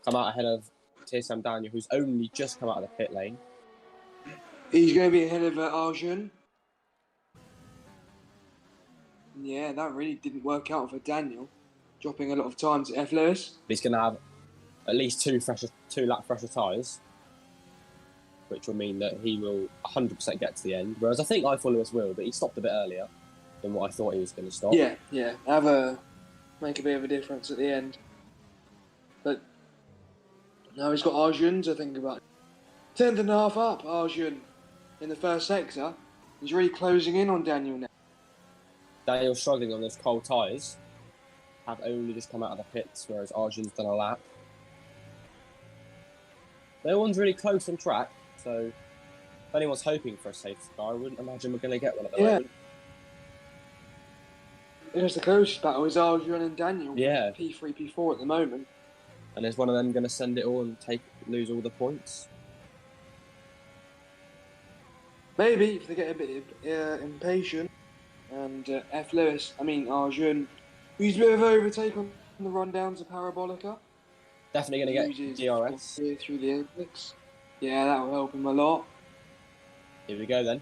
Speaker 2: come out ahead of TSM Daniel, who's only just come out of the pit lane.
Speaker 1: He's going to be ahead of Arjun. Yeah, that really didn't work out for Daniel, dropping a lot of time to F. Lewis.
Speaker 2: He's going to have at least two lap fresher tyres, which will mean that he will 100% get to the end. Whereas I think Lewis will, but he stopped a bit earlier than what I thought he was going to stop.
Speaker 1: Yeah, make a bit of a difference at the end. But now he's got Arjun to think about. 10th and a half up, Arjun, in the first sector. He's really closing in on Daniel now.
Speaker 2: Daniel's struggling on those cold tyres. Have only just come out of the pits, whereas Arjun's done a lap. No one's really close on track, so if anyone's hoping for a safety car, I wouldn't imagine we're going to get one at the moment.
Speaker 1: It's the closest battle is Arjun and Daniel.
Speaker 2: Yeah.
Speaker 1: P3, P4 at the moment.
Speaker 2: And is one of them going to send it all and lose all the points?
Speaker 1: Maybe if they get a bit impatient. And Arjun, who's a bit of overtake on the run down to Parabolica.
Speaker 2: Definitely going to get DRS.
Speaker 1: Through the apex. Yeah, that will help him a lot.
Speaker 2: Here we go then.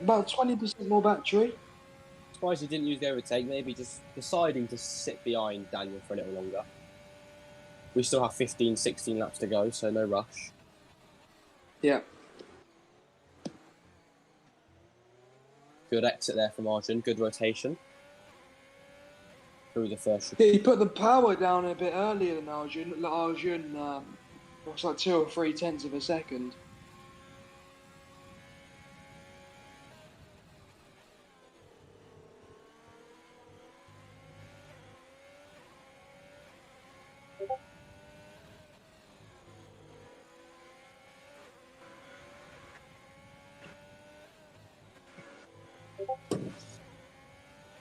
Speaker 1: About 20% more battery.
Speaker 2: Surprised he didn't use the overtake, maybe just deciding to sit behind Daniel for a little longer. We still have 15, 16 laps to go, so no rush.
Speaker 1: Yeah.
Speaker 2: Good exit there from Arjun, good rotation. Through the first.
Speaker 1: Yeah, he put the power down a bit earlier than Arjun. Arjun was like 2 or 3 tenths of a second.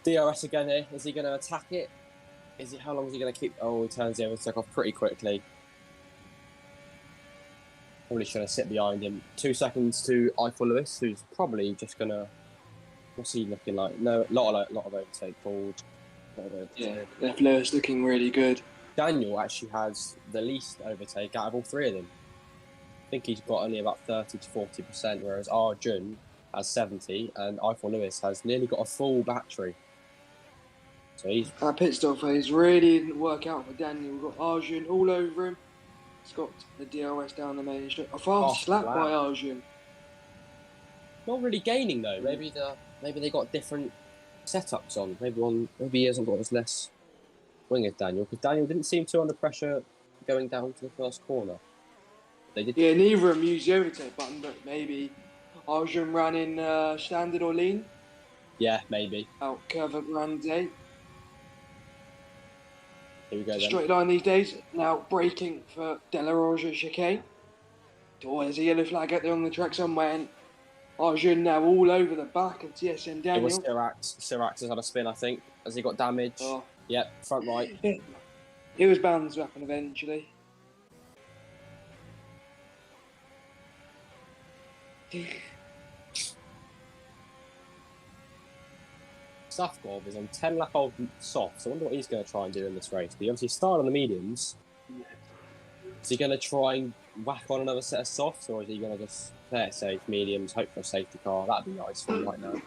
Speaker 2: DRS again here. Is he going to attack it? How long is he going to keep? Oh, he turns the overtake off pretty quickly. Probably should have sit behind him. 2 seconds to Lewis, who's probably just going to... What's he looking like? No, a lot of overtake pulled.
Speaker 1: Yeah, F. Lewis looking really good.
Speaker 2: Daniel actually has the least overtake out of all 3 of them. I think he's got only about 30 to 40%, whereas Arjun has 70, and Lewis has nearly got a full battery. So he's...
Speaker 1: That pit stop phase really didn't work out for Daniel. We've got Arjun all over him. He's got the DRS down the main straight. A fast lap by Arjun.
Speaker 2: Not really gaining though. Maybe they got different setups on. Maybe he hasn't got as less wing as Daniel, because Daniel didn't seem too under pressure going down to the first corner. They did.
Speaker 1: Yeah, neither of them used the overtake button, but maybe Arjun ran in standard or lean.
Speaker 2: Yeah, maybe.
Speaker 1: Out curve at round 8.
Speaker 2: Here we go then.
Speaker 1: Straight line these days. Now braking for De La Roja chicane. Oh, there's a yellow flag out there on the track somewhere. And Arjun now all over the back of TSN Daniel.
Speaker 2: It was Sirax. Sirax has had a spin, I think. Has he got damage?
Speaker 1: Oh.
Speaker 2: Yep, front right.
Speaker 1: It was bound to happen eventually.
Speaker 2: Safkov is on 10 lap old softs. I wonder what he's going to try and do in this race. But he obviously started on the mediums. Is he going to try and whack on another set of softs, or is he going to just play it safe, mediums, hope for a safety car? That'd be nice for him right now.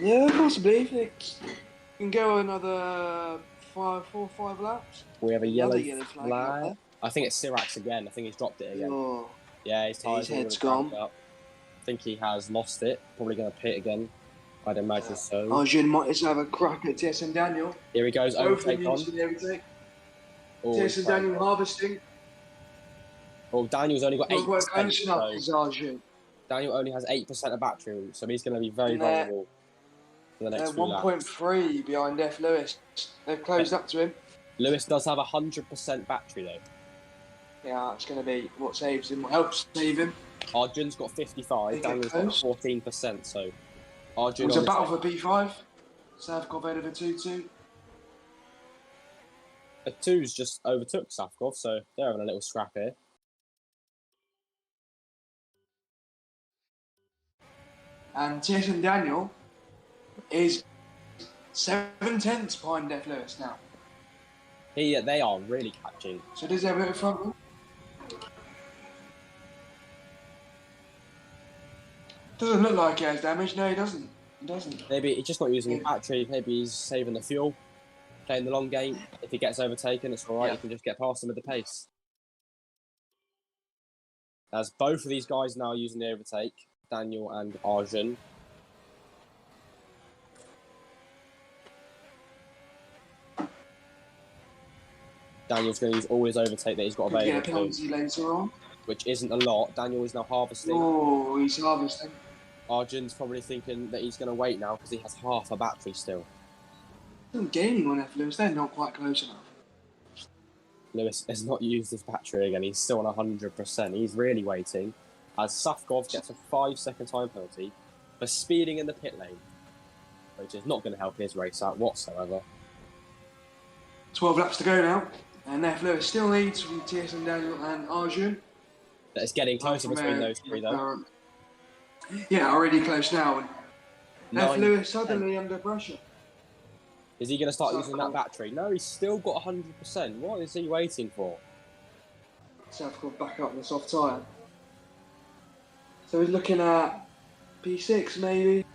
Speaker 1: Yeah, possibly. If it can go another 4 or 5 laps.
Speaker 2: We have a yellow
Speaker 1: flag.
Speaker 2: I think it's Sirax again. I think he's dropped it again.
Speaker 1: Oh.
Speaker 2: Yeah, his tyres
Speaker 1: head's gone.
Speaker 2: Up. I think he has lost it. Probably going to pit again. I'd imagine so.
Speaker 1: Arjun might just have a crack at TSN Daniel.
Speaker 2: Here he goes, overtake on.
Speaker 1: TSN Daniel harvesting.
Speaker 2: Well, Daniel's only got 8%.
Speaker 1: So
Speaker 2: Daniel only has 8% of battery, so he's going to be very vulnerable for the next few laps.
Speaker 1: 1.3 behind F. Lewis. They've closed up to him.
Speaker 2: Lewis does have 100% battery though.
Speaker 1: Yeah, it's going to be what saves him, what helps save him.
Speaker 2: Arjun's got 55, Daniel's got 14%, so Arjun...
Speaker 1: It was a battle for P5. Savkov over 2-2.
Speaker 2: The 2's just overtook Safkov, so they're having a little scrap here.
Speaker 1: And TSN Daniel is 7 tenths behind F. Lewis now.
Speaker 2: They are really catching.
Speaker 1: So does he have a bit of front room? Doesn't look like he has damage. No, he doesn't. He doesn't.
Speaker 2: Maybe he's just not using his battery. Maybe he's saving the fuel, playing the long game. If he gets overtaken, it's all right. You can just get past him with the pace. As both of these guys now using the overtake, Daniel and Arjun. Daniel's going to use all his overtake that he's got available.
Speaker 1: Get a penalty later on.
Speaker 2: Which isn't a lot. Daniel is now harvesting.
Speaker 1: Oh, he's harvesting.
Speaker 2: Arjun's probably thinking that he's going to wait now because he has half a battery still.
Speaker 1: They're gaining on F. Lewis. They're not quite close enough.
Speaker 2: Lewis has not used his battery again. He's still on 100%. He's really waiting. As Safkov gets a 5-second time penalty for speeding in the pit lane, which is not going to help his race out whatsoever.
Speaker 1: 12 laps to go now. And F. Lewis still leads from Tierson, Daniel and Arjun.
Speaker 2: But it's getting closer between those three, though.
Speaker 1: Yeah, already close now. And F. Lewis
Speaker 2: 10.
Speaker 1: suddenly under pressure.
Speaker 2: Is he going to start using that battery? No, he's still got 100%. What is he waiting for?
Speaker 1: Safkov back up on the soft tyre. So he's looking at P6 maybe.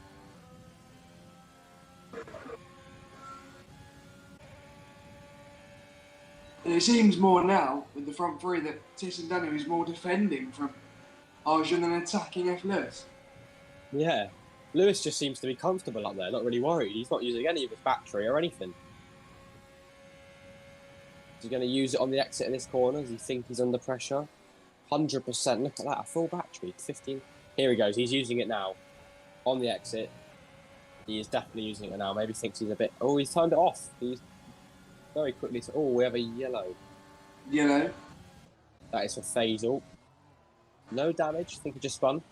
Speaker 1: And it seems more now with the front three that Tierson Daniel is more defending from Arjun than attacking F. Lewis.
Speaker 2: Yeah. Lewis just seems to be comfortable up there, not really worried. He's not using any of his battery or anything. Is he going to use it on the exit in this corner? Does he think he's under pressure? 100%. Look at that, a full battery. 15. Here he goes. He's using it now. On the exit. He is definitely using it now. Maybe thinks he's a bit... Oh, he's turned it off. He's very quickly... Oh, we have a yellow.
Speaker 1: Yellow.
Speaker 2: That is for Faisal. No damage. I think he just spun.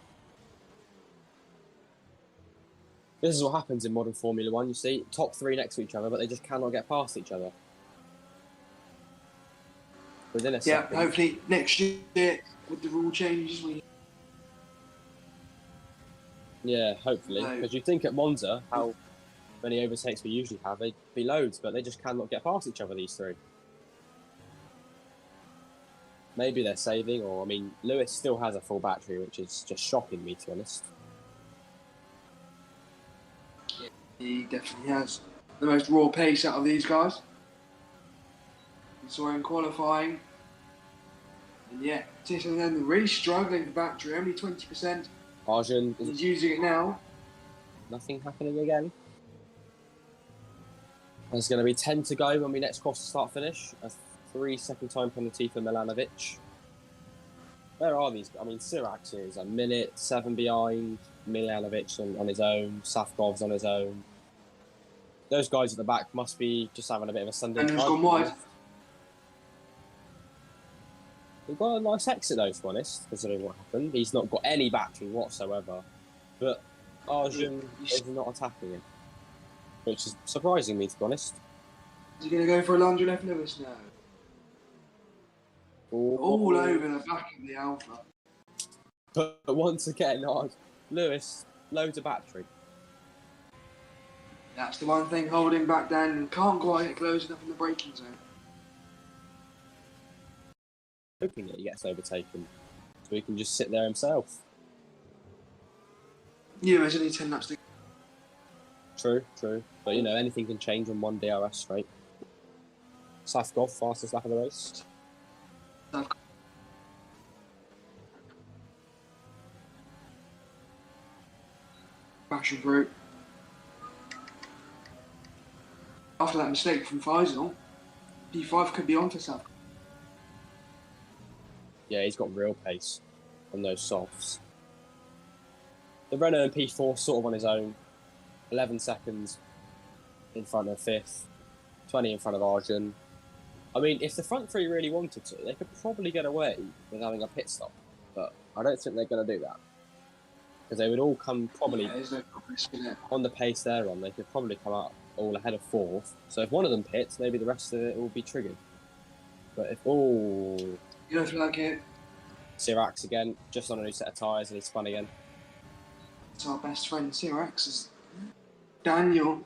Speaker 2: This is what happens in modern Formula 1, you see. Top three next to each other, but they just cannot get past each other. Within a second.
Speaker 1: Yeah, hopefully next year with the rule changes we...
Speaker 2: Yeah, hopefully. Because you think at Monza, how many overtakes we usually have, they'd be loads, but they just cannot get past each other, these three. Maybe they're saving, or, I mean, Lewis still has a full battery, which is just shocking me, to be honest.
Speaker 1: He definitely has the most raw pace out of these guys. We saw in qualifying. And yeah, Tierson then really struggling for battery, only 20%.
Speaker 2: Arjun
Speaker 1: He's using it now.
Speaker 2: Nothing happening again. There's going to be 10 to go when we next cross the start-finish. A 3-second time penalty for Milanovic. Where are these? I mean, Sirac is a minute, 7 behind. Milanovic on his own. Safkov's on his own. Those guys at the back must be just having a bit of a Sunday.
Speaker 1: And he's gone wide.
Speaker 2: We've got a nice exit though, to be honest, considering what happened. He's not got any battery whatsoever. But Arjun is not attacking him. Which is surprising me, to be honest.
Speaker 1: Is he going to go for a lunge on F. Lewis now? All over the back of the Alpha.
Speaker 2: But once again, Lewis, loads of battery.
Speaker 1: That's the one thing holding back down and can't quite get close enough in the braking zone.
Speaker 2: Hoping that he gets overtaken so he can just sit there himself.
Speaker 1: Yeah, there's only 10 laps to go.
Speaker 2: True. But you know, anything can change on one DRS straight. Safkov, fastest lap of the race.
Speaker 1: Passion fruit. After that mistake from Faisal, P5 could be on for Safkov.
Speaker 2: Yeah, he's got real pace on those softs. The Renault in P4 sort of on his own. 11 seconds in front of 5th. 20 in front of Arjun. I mean, if the front three really wanted to, they could probably get away with having a pit stop. But I don't think they're going to do that. Because they would all come probably on the pace they're on. They could probably come out all ahead of 4th. So if one of them pits, maybe the rest of it will be triggered. But if all...
Speaker 1: You don't feel like it?
Speaker 2: Sirac again, just on a new set of tyres, and he spun again.
Speaker 1: It's our best friend Sirac. Daniel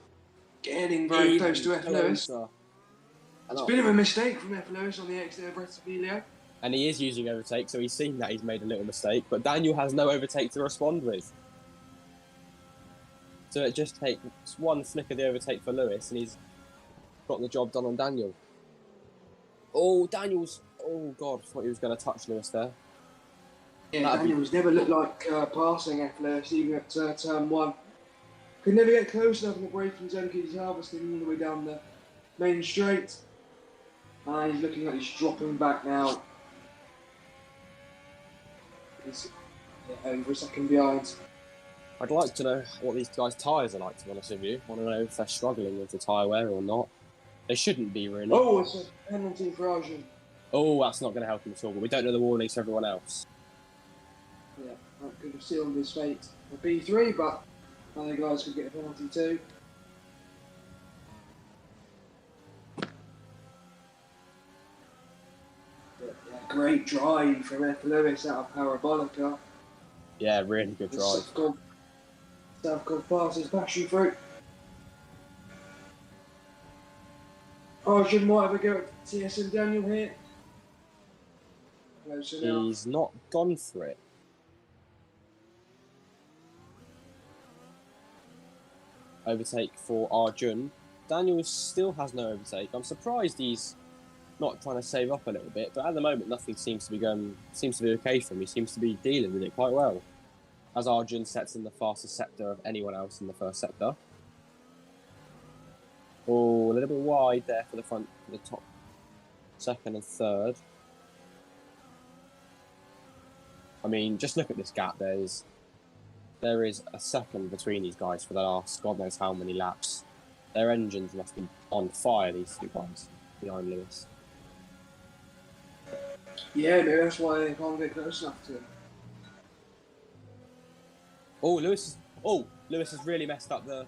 Speaker 1: getting very close to F. Lewis. It's a bit of a mistake from F. Lewis on the exit of Brettabelio.
Speaker 2: And he is using overtake, so he's seen that he's made a little mistake. But Daniel has no overtake to respond with. So it just takes one flick of the overtake for Lewis, and he's got the job done on Daniel. Oh, Daniel's... Oh, God, I thought he was going to touch Lewis there.
Speaker 1: Yeah, Daniel's never looked like passing F Lewis, even at turn 1. Could never get close enough in the braking zone because he's harvesting all the way down the main straight. And he's looking like he's dropping back now. He's over a second behind.
Speaker 2: I'd like to know what these guys' tyres are like, to be honest with you. I want to know if they're struggling with the tyre wear or not. They shouldn't be, really.
Speaker 1: Oh, it's a penalty for Arjun.
Speaker 2: Oh, that's not going to help him at all, but we don't know the warnings for everyone else.
Speaker 1: Yeah, that could have sealed his fate for P3, but other guys could get a penalty too. But, yeah, great drive from F. Lewis out of Parabolica.
Speaker 2: Yeah, really good drive.
Speaker 1: Southcott passes passion fruit. Arjun might have a go at TSM Daniel here. Close enough.
Speaker 2: He's not gone for it. Overtake for Arjun. Daniel still has no overtake. I'm surprised he's not trying to save up a little bit, but at the moment nothing seems to be okay for him. He seems to be dealing with it quite well. As Arjun sets in the fastest sector of anyone else in the first sector. Oh, a little bit wide there for the front, for the top, second and third. I mean, just look at this gap. There is a second between these guys for the last God knows how many laps. Their engines must be on fire, these two guys behind Lewis.
Speaker 1: Yeah, maybe that's why they can't get close enough to him.
Speaker 2: Oh, Lewis has really messed up the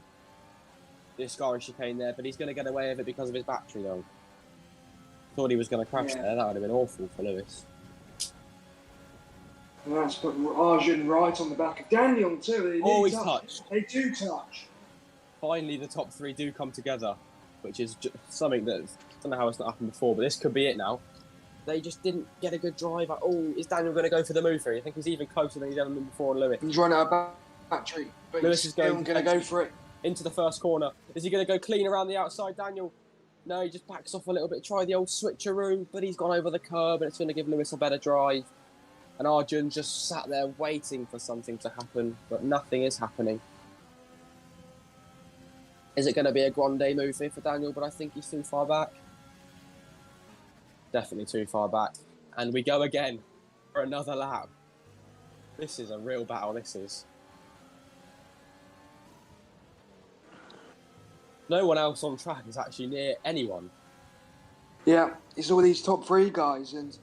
Speaker 2: Ascari chicane there, but he's going to get away with it because of his battery, though. Thought he was going to crash there. That would have been awful for Lewis.
Speaker 1: And that's put Arjun right on the back of Daniel too.
Speaker 2: He's touched.
Speaker 1: They do touch.
Speaker 2: Finally, the top three do come together, which is something that I don't know how it's not happened before, but this could be it now. They just didn't get a good drive. Oh, is Daniel going to go for the move here? I think he's even closer than he's ever been before on Lewis.
Speaker 1: He's run out of battery, but
Speaker 2: Lewis
Speaker 1: he's
Speaker 2: is going
Speaker 1: to go for it.
Speaker 2: Into the first corner. Is he going to go clean around the outside, Daniel? No, he just backs off a little bit, try the old switcheroo, but he's gone over the curb and it's going to give Lewis a better drive. And Arjun just sat there waiting for something to happen, but nothing is happening. Is it going to be a grande move here for Daniel? But I think he's too far back. Definitely too far back. And we go again for another lap. This is a real battle, this is. No one else on track is actually near anyone.
Speaker 1: Yeah, it's all these top three guys, and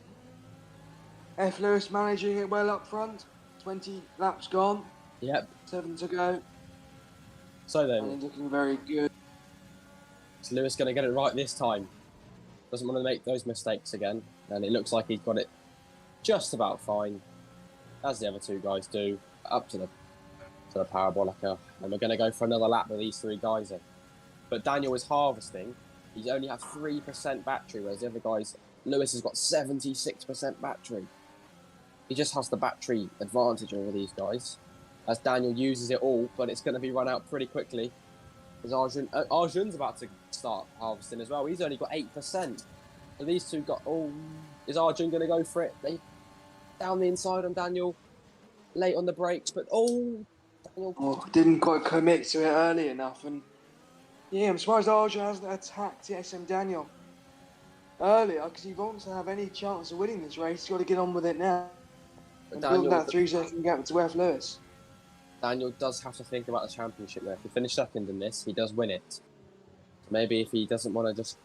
Speaker 1: F. Lewis managing it well up front. 20 laps gone.
Speaker 2: Yep.
Speaker 1: 7 to go.
Speaker 2: So then,
Speaker 1: and he's looking very good.
Speaker 2: is Lewis going to get it right this time? Doesn't want to make those mistakes again. And it looks like he's got it just about fine, as the other two guys do, up to the Parabolica. And we're going to go for another lap with these three guys in. But Daniel is harvesting. He's only have 3% battery, whereas the other guys, Lewis has got 76% battery. He just has the battery advantage over these guys, as Daniel uses it all, but it's going to be run out pretty quickly. As Arjun's about to start harvesting as well. He's only got 8%. So these two got... Oh, is Arjun going to go for it? They down the inside on Daniel, late on the brakes, but Daniel...
Speaker 1: didn't quite commit to it early enough, and yeah, I'm surprised Arjun hasn't attacked SM Daniel earlier, because he wants to have any chance of winning this race. He's got to get on with it now and build that 3-second gap to F. Lewis.
Speaker 2: Daniel does have to think about the championship there. If he finishes second in this, he does win it. So maybe if he doesn't want to just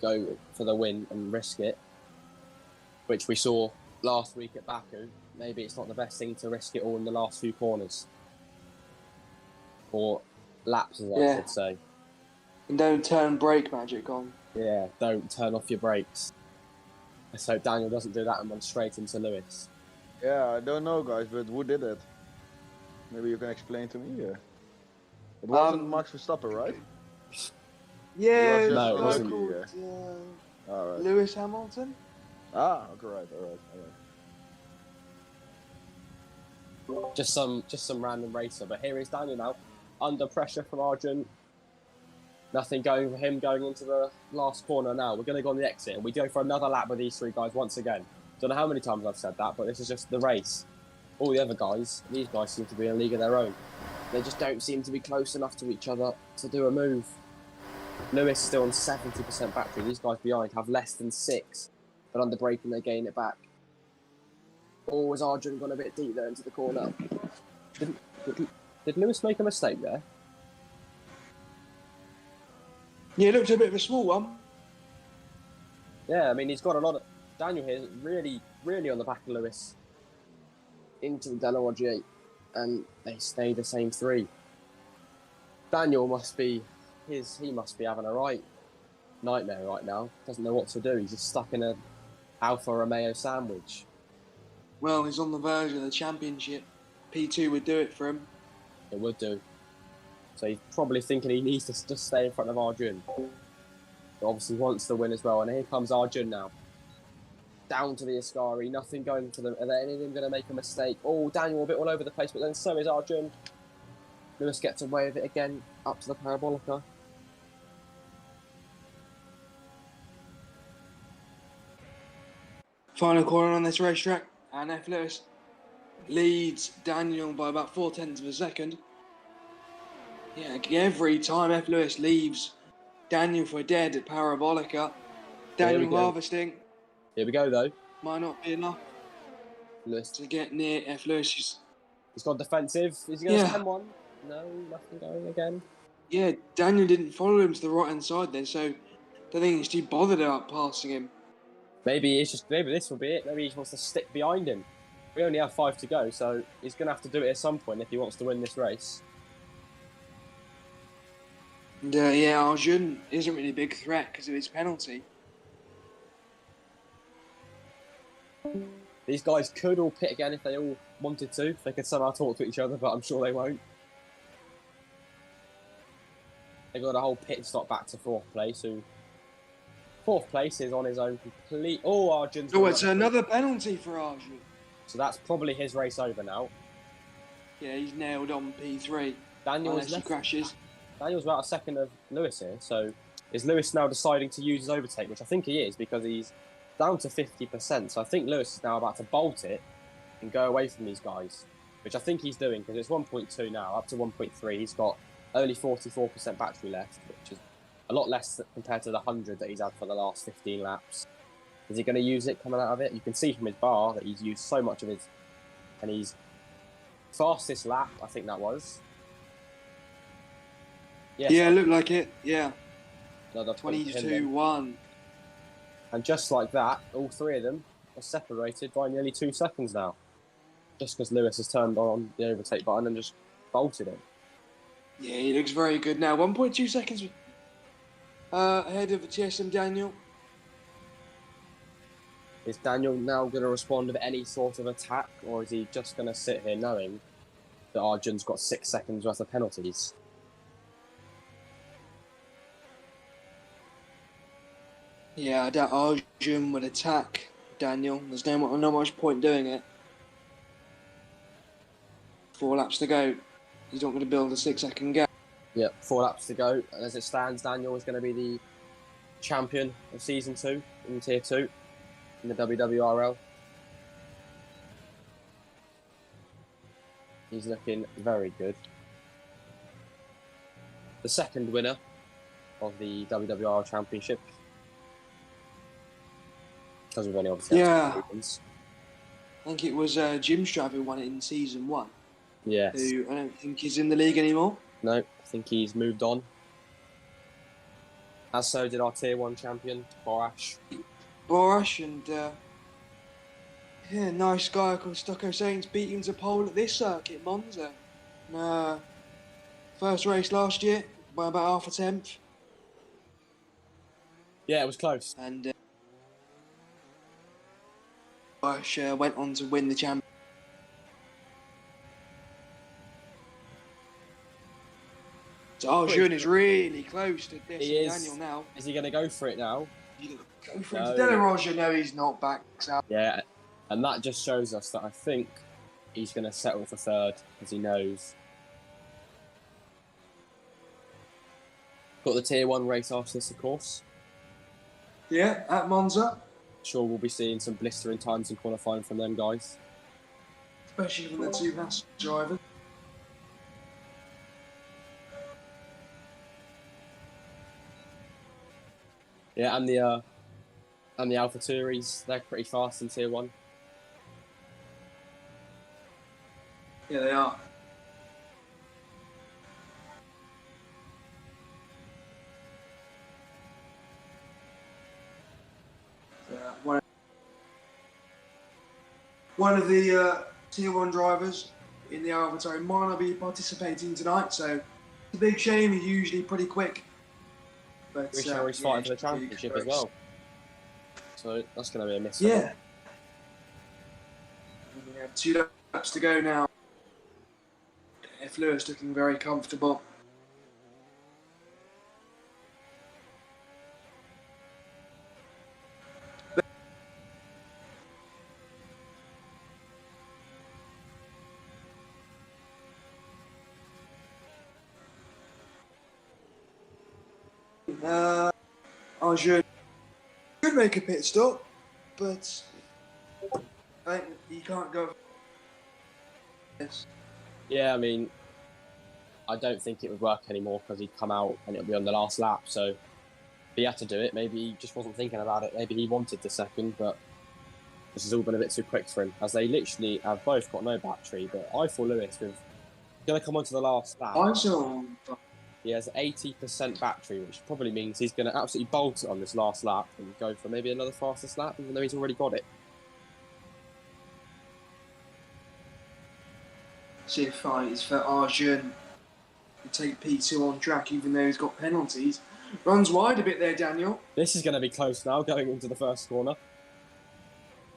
Speaker 2: go for the win and risk it, which we saw last week at Baku, maybe it's not the best thing to risk it all in the last few corners. Or laps, as I should say.
Speaker 1: And don't turn brake magic on.
Speaker 2: Yeah, don't turn off your brakes. Let's hope Daniel doesn't do that and run straight into Lewis.
Speaker 3: Yeah, I don't know, guys, but who did it? Maybe you can explain to me. Yeah. It wasn't Max Verstappen, right?
Speaker 1: Yeah,
Speaker 2: no, it wasn't.
Speaker 3: All right.
Speaker 1: Lewis Hamilton.
Speaker 3: Ah, okay, all right.
Speaker 2: Just some random racer, but here is Daniel now. under pressure from Arjun. Nothing going for him going into the last corner now. We're going to go on the exit, and we go for another lap with these three guys once again. Don't know how many times I've said that, but this is just the race. All the other guys, these guys seem to be in a league of their own. They just don't seem to be close enough to each other to do a move. Lewis still on 70% battery. These guys behind have less than 6, but under braking they gain it back. Oh, has Arjun gone a bit deep there into the corner? Did Lewis make a mistake there?
Speaker 1: Yeah, it looked a bit of a small one.
Speaker 2: Yeah, I mean, he's got a lot of... Daniel here is really, really on the back of Lewis into the Delaware G8, and they stay the same 3. Daniel must be... He must be having a right nightmare right now. Doesn't know what to do. He's just stuck in a Alfa Romeo sandwich.
Speaker 1: Well, he's on the verge of the championship. P2 would do it for him.
Speaker 2: It would do. So he's probably thinking he needs to just stay in front of Arjun. But obviously wants to win as well. And here comes Arjun now. Down to the Ascari. Nothing going for them. Are there any of them going to make a mistake? Oh, Daniel a bit all over the place, but then so is Arjun. Lewis gets away with it again. Up to the Parabolica.
Speaker 1: Final corner on this racetrack. And F. Lewis leads Daniel by about 0.4 of a second. Yeah, every time F. Lewis leaves Daniel for dead at Parabolica, Daniel harvesting.
Speaker 2: Here we go, though.
Speaker 1: Might not be enough
Speaker 2: Lewis
Speaker 1: to get near F. Lewis.
Speaker 2: He's gone defensive. Is he going to send one? No, nothing going again.
Speaker 1: Yeah, Daniel didn't follow him to the right-hand side then, so I don't think he's too bothered about passing him.
Speaker 2: Maybe this will be it. Maybe he wants to stick behind him. We only have 5 to go, so he's going to have to do it at some point if he wants to win this race.
Speaker 1: And, yeah, Arjun isn't really a big threat because of his penalty.
Speaker 2: These guys could all pit again if they all wanted to. If they could somehow talk to each other, but I'm sure they won't. They've got a whole pit stop back to 4th place, who... 4th place is on his own complete... Oh, Arjun's...
Speaker 1: Oh, it's another penalty for Arjun.
Speaker 2: So that's probably his race over now.
Speaker 1: Yeah, he's nailed on P3.
Speaker 2: Daniel's
Speaker 1: left. Crashes.
Speaker 2: Daniel's about a second of Lewis here, so is Lewis now deciding to use his overtake, which I think he is, because he's down to 50%, so I think Lewis is now about to bolt it and go away from these guys, which I think he's doing, because it's 1.2 now, up to 1.3. He's got only 44% battery left, which is a lot less compared to the 100 that he's had for the last 15 laps. Is he going to use it coming out of it? You can see from his bar that he's used so much of his... And he's fastest lap, I think that was. Yes,
Speaker 1: yeah, it looked like it. Yeah.
Speaker 2: Another
Speaker 1: 22-1.
Speaker 2: And just like that, all 3 of them are separated by nearly 2 seconds now. Just because Lewis has turned on the overtake button and just bolted it.
Speaker 1: Yeah, he looks very good now. 1.2 seconds ahead of TSM Daniel.
Speaker 2: Is Daniel now going to respond with any sort of attack, or is he just going to sit here knowing that Arjun's got 6 seconds worth of penalties?
Speaker 1: Yeah, I doubt Arjun would attack Daniel. There's no much point doing it. 4 laps to go. He's not going to build a 6-second gap.
Speaker 2: Yep, 4 laps to go. And as it stands, Daniel is going to be the champion of Season 2 in Tier 2 in the WWRL. He's looking very good. The second winner of the WWRL Championship. Because we've only obviously had 2 seasons.
Speaker 1: I think it was Jim Strav who won it in Season 1.
Speaker 2: Yes.
Speaker 1: Who I don't think is in the league anymore.
Speaker 2: No, I think he's moved on. As so did our Tier 1 champion, Borash.
Speaker 1: Borash and yeah, nice guy called Stocko Saints beat him to pole at this circuit, Monza. And, first race last year by about half a tenth.
Speaker 2: Yeah, it was close.
Speaker 1: And Borash went on to win the championship. So Arjun is really close to this Daniel now.
Speaker 2: Is he going to go for it now?
Speaker 1: Go for it. Delaware, no, he's not back out.
Speaker 2: Yeah, and that just shows us that I think he's going to settle for 3rd, because he knows Got the Tier 1 race after this, of course.
Speaker 1: Yeah, at Monza.
Speaker 2: Sure, we'll be seeing some blistering times in qualifying from them guys.
Speaker 1: Especially from the two Haas drivers.
Speaker 2: Yeah, and the AlphaTauris, they're pretty fast in Tier 1.
Speaker 1: Yeah, they are. One of the Tier 1 drivers in the AlphaTauri might not be participating tonight, so it's a big shame. He's usually pretty quick. But
Speaker 2: He's fighting for the championship as well. So that's going to be a miss.
Speaker 1: Yeah. We have 2 laps to go now. F. Lewis looking very comfortable. Arjun could make a pit stop, but he can't go. Yes.
Speaker 2: Yeah, I mean, I don't think it would work anymore because he'd come out and it'll be on the last lap. So if he had to do it, maybe he just wasn't thinking about it. Maybe he wanted the second, but this has all been a bit too quick for him, as they literally have both got no battery. But I thought Lewis was going to come on to the last lap. He has 80% battery, which probably means he's going to absolutely bolt it on this last lap and go for maybe another fastest lap, even though he's already got it.
Speaker 1: See if it's for Arjun to take P2 on track, even though he's got penalties. Runs wide a bit there, Daniel.
Speaker 2: This is going to be close now, going into the first corner.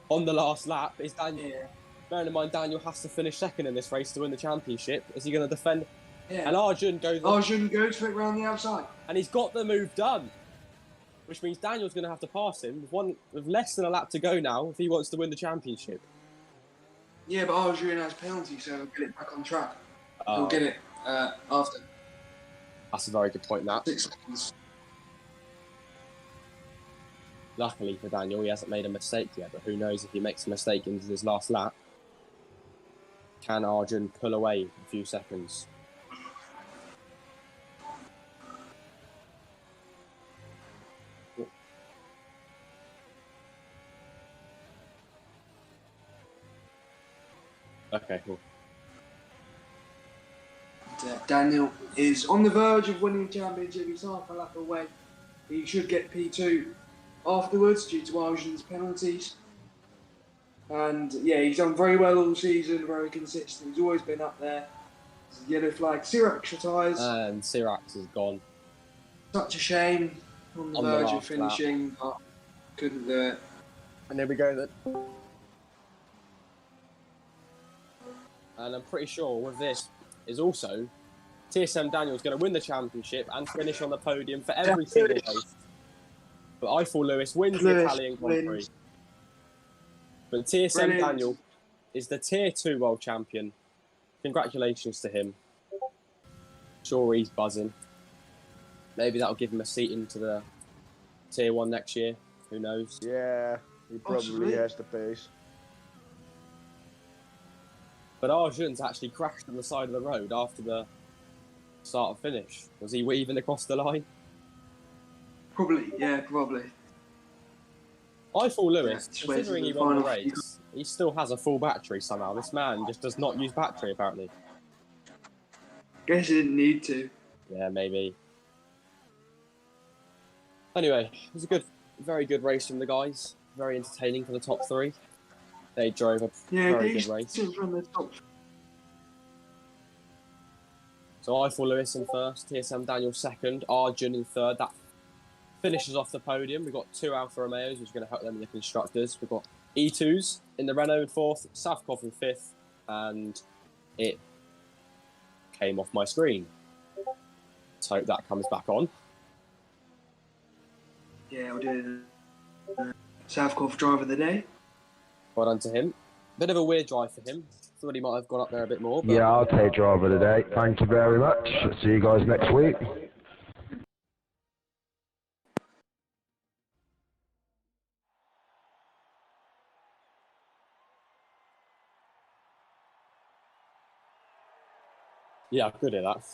Speaker 2: On the last lap is Daniel.
Speaker 1: Yeah.
Speaker 2: Bearing in mind, Daniel has to finish second in this race to win the championship. Is he going to defend?
Speaker 1: Yeah.
Speaker 2: And Arjun goes
Speaker 1: for it round the outside.
Speaker 2: And he's got the move done. Which means Daniel's going to have to pass him with less than a lap to go now if he wants to win the championship.
Speaker 1: Yeah, but Arjun has penalties, so he'll get it back on track.
Speaker 2: Oh.
Speaker 1: He'll get it after.
Speaker 2: That's a very good point, that.
Speaker 1: 6 seconds.
Speaker 2: Luckily for Daniel, he hasn't made a mistake yet, but who knows if he makes a mistake into this last lap. Can Arjun pull away a few seconds? Okay, cool.
Speaker 1: Daniel is on the verge of winning the championship. He's half a lap away. He should get P2 afterwards due to Arjun's penalties. And yeah, he's done very well all season, very consistent. He's always been up there. Yellow flag, Sirac retires.
Speaker 2: And Sirac is gone.
Speaker 1: Such a shame. On the verge of finishing, but couldn't do it.
Speaker 2: And there we go then. And I'm pretty sure with this is also TSM Daniel's going to win the championship and finish on the podium for every single race. But Eiffel Lewis wins the Italian Grand Prix. But TSM Daniel is the Tier 2 World Champion. Congratulations to him. Sure, he's buzzing. Maybe that'll give him a seat into the Tier 1 next year. Who knows?
Speaker 3: Yeah, he probably has the pace.
Speaker 2: But Arjun's actually crashed on the side of the road after the start and finish. Was he weaving across the line?
Speaker 1: Probably, yeah, probably.
Speaker 2: Eiffel Lewis, considering he won the race, he still has a full battery somehow. This man just does not use battery, apparently.
Speaker 1: Guess he didn't need to.
Speaker 2: Yeah, maybe. Anyway, it was a very good race from the guys. Very entertaining for the top three. They drove a very good race.
Speaker 1: From the top.
Speaker 2: So Eiffel Lewis in first, TSM Daniel second, Arjun in third. That finishes off the podium. We've got 2 Alfa Romeos, which is going to help them in the constructors. We've got E2s in the Renault in fourth, Safkov in fifth, and it came off my screen. Let's hope that comes back on.
Speaker 1: Yeah, we'll do Safkov driver of the day.
Speaker 2: Well done to him. Bit of a weird drive for him. Thought he might have gone up there a bit more. But
Speaker 4: yeah, I'll take driver of the day. Thank you very much. See you guys next week.
Speaker 2: Yeah, I could hear that.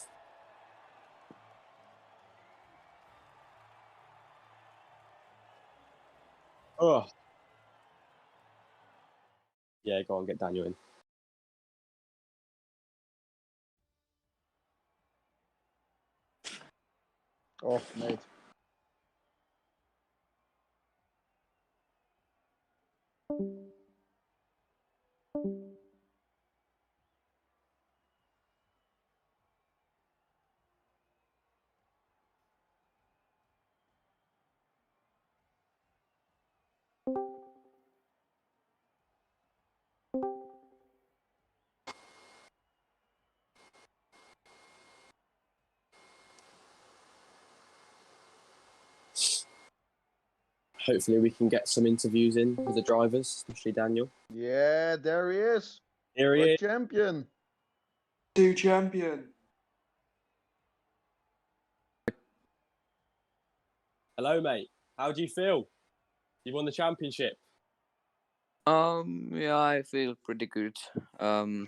Speaker 2: Oh. Yeah, go on, get Daniel in.
Speaker 3: Off, mate.
Speaker 2: Hopefully we can get some interviews in with the drivers, especially Daniel.
Speaker 3: Yeah, there he is.
Speaker 2: Here he
Speaker 3: Our
Speaker 2: is.
Speaker 3: champion.
Speaker 1: Two champion.
Speaker 2: Hello, mate. How do you feel? You won the championship.
Speaker 4: Yeah, I feel pretty good.
Speaker 3: Oh,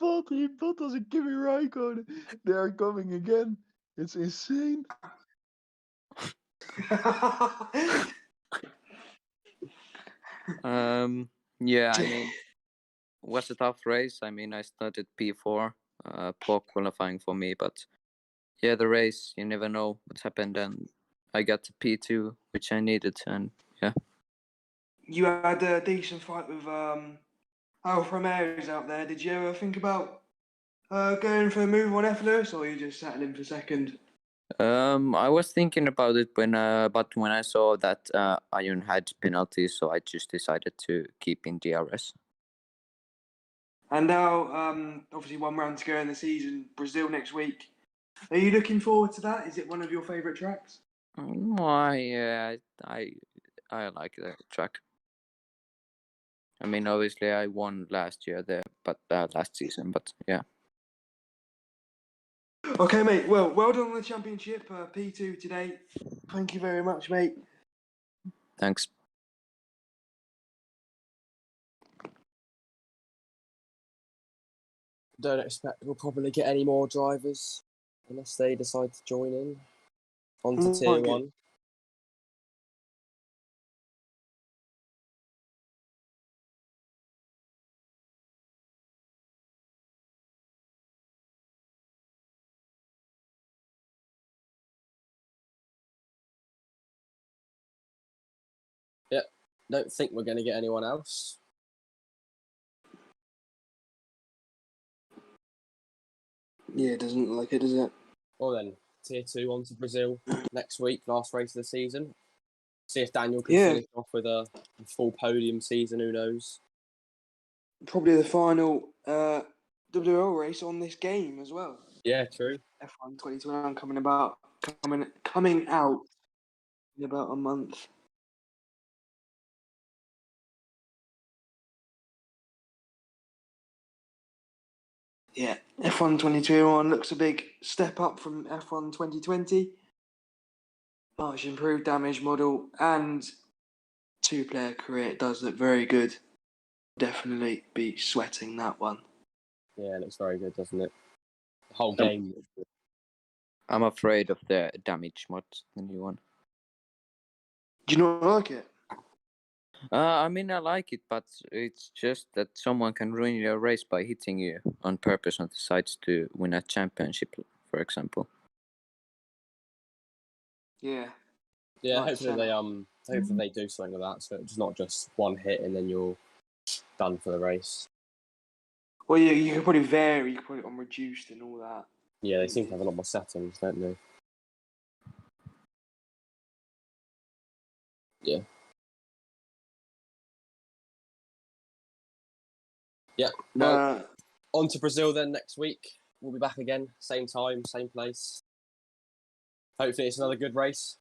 Speaker 3: Valtteri Bottas and Kimi Räikkönen. They are coming again. It's insane.
Speaker 4: Yeah, I mean, was a tough race. I mean, I started P4, poor qualifying for me, but yeah, the race, you never know what's happened, and I got to P2, which I needed, and yeah.
Speaker 1: You had a decent fight with Alfa Romeos out there. Did you ever think about going for a move on F. Lewis, or you just settling for second?
Speaker 4: I was thinking about it but when I saw that Ion had penalties, so I just decided to keep in DRS.
Speaker 1: And now, obviously, one round to go in the season. Brazil next week. Are you looking forward to that? Is it one of your favourite tracks?
Speaker 4: I like the track. I mean, obviously, I won last year there, but last season. But yeah.
Speaker 1: Okay, mate. Well done on the championship. P2 today. Thank you very much, mate.
Speaker 4: Thanks.
Speaker 2: Don't expect we'll probably get any more drivers unless they decide to join in. On to tier
Speaker 1: Okay.
Speaker 2: 1. Yep. Don't think we're going to get anyone else.
Speaker 1: Yeah, it doesn't look like it, does it?
Speaker 2: Well then, tier 2 on to Brazil next week, last race of the season. See if Daniel can
Speaker 1: Yeah.
Speaker 2: finish off with a full podium season, who knows?
Speaker 1: Probably the final WWRL race on this game as well.
Speaker 2: Yeah, true.
Speaker 1: F1 2021 coming out in about a month. Yeah, F1 2021 looks a big step up from F1 2020. Much improved damage model and 2-player career. It does look very good. Definitely be sweating that one.
Speaker 2: Yeah, it looks very good, doesn't it? The whole game looks good.
Speaker 4: I'm afraid of the damage mod, the new one.
Speaker 1: Do you not like it?
Speaker 4: I mean, I like it, but it's just that someone can ruin your race by hitting you on purpose on the sides to win a championship, for example.
Speaker 1: Yeah.
Speaker 2: Yeah,
Speaker 1: Like
Speaker 2: hopefully they do something like that, so it's not just one hit and then you're done for the race.
Speaker 1: Well, you could probably vary. You could put it on reduced and all that.
Speaker 2: Yeah, they seem to have a lot more settings, don't they? Yeah. Yeah. Well, on to Brazil then next week. We'll be back again, same time, same place. Hopefully it's another good race.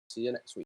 Speaker 2: See you next week.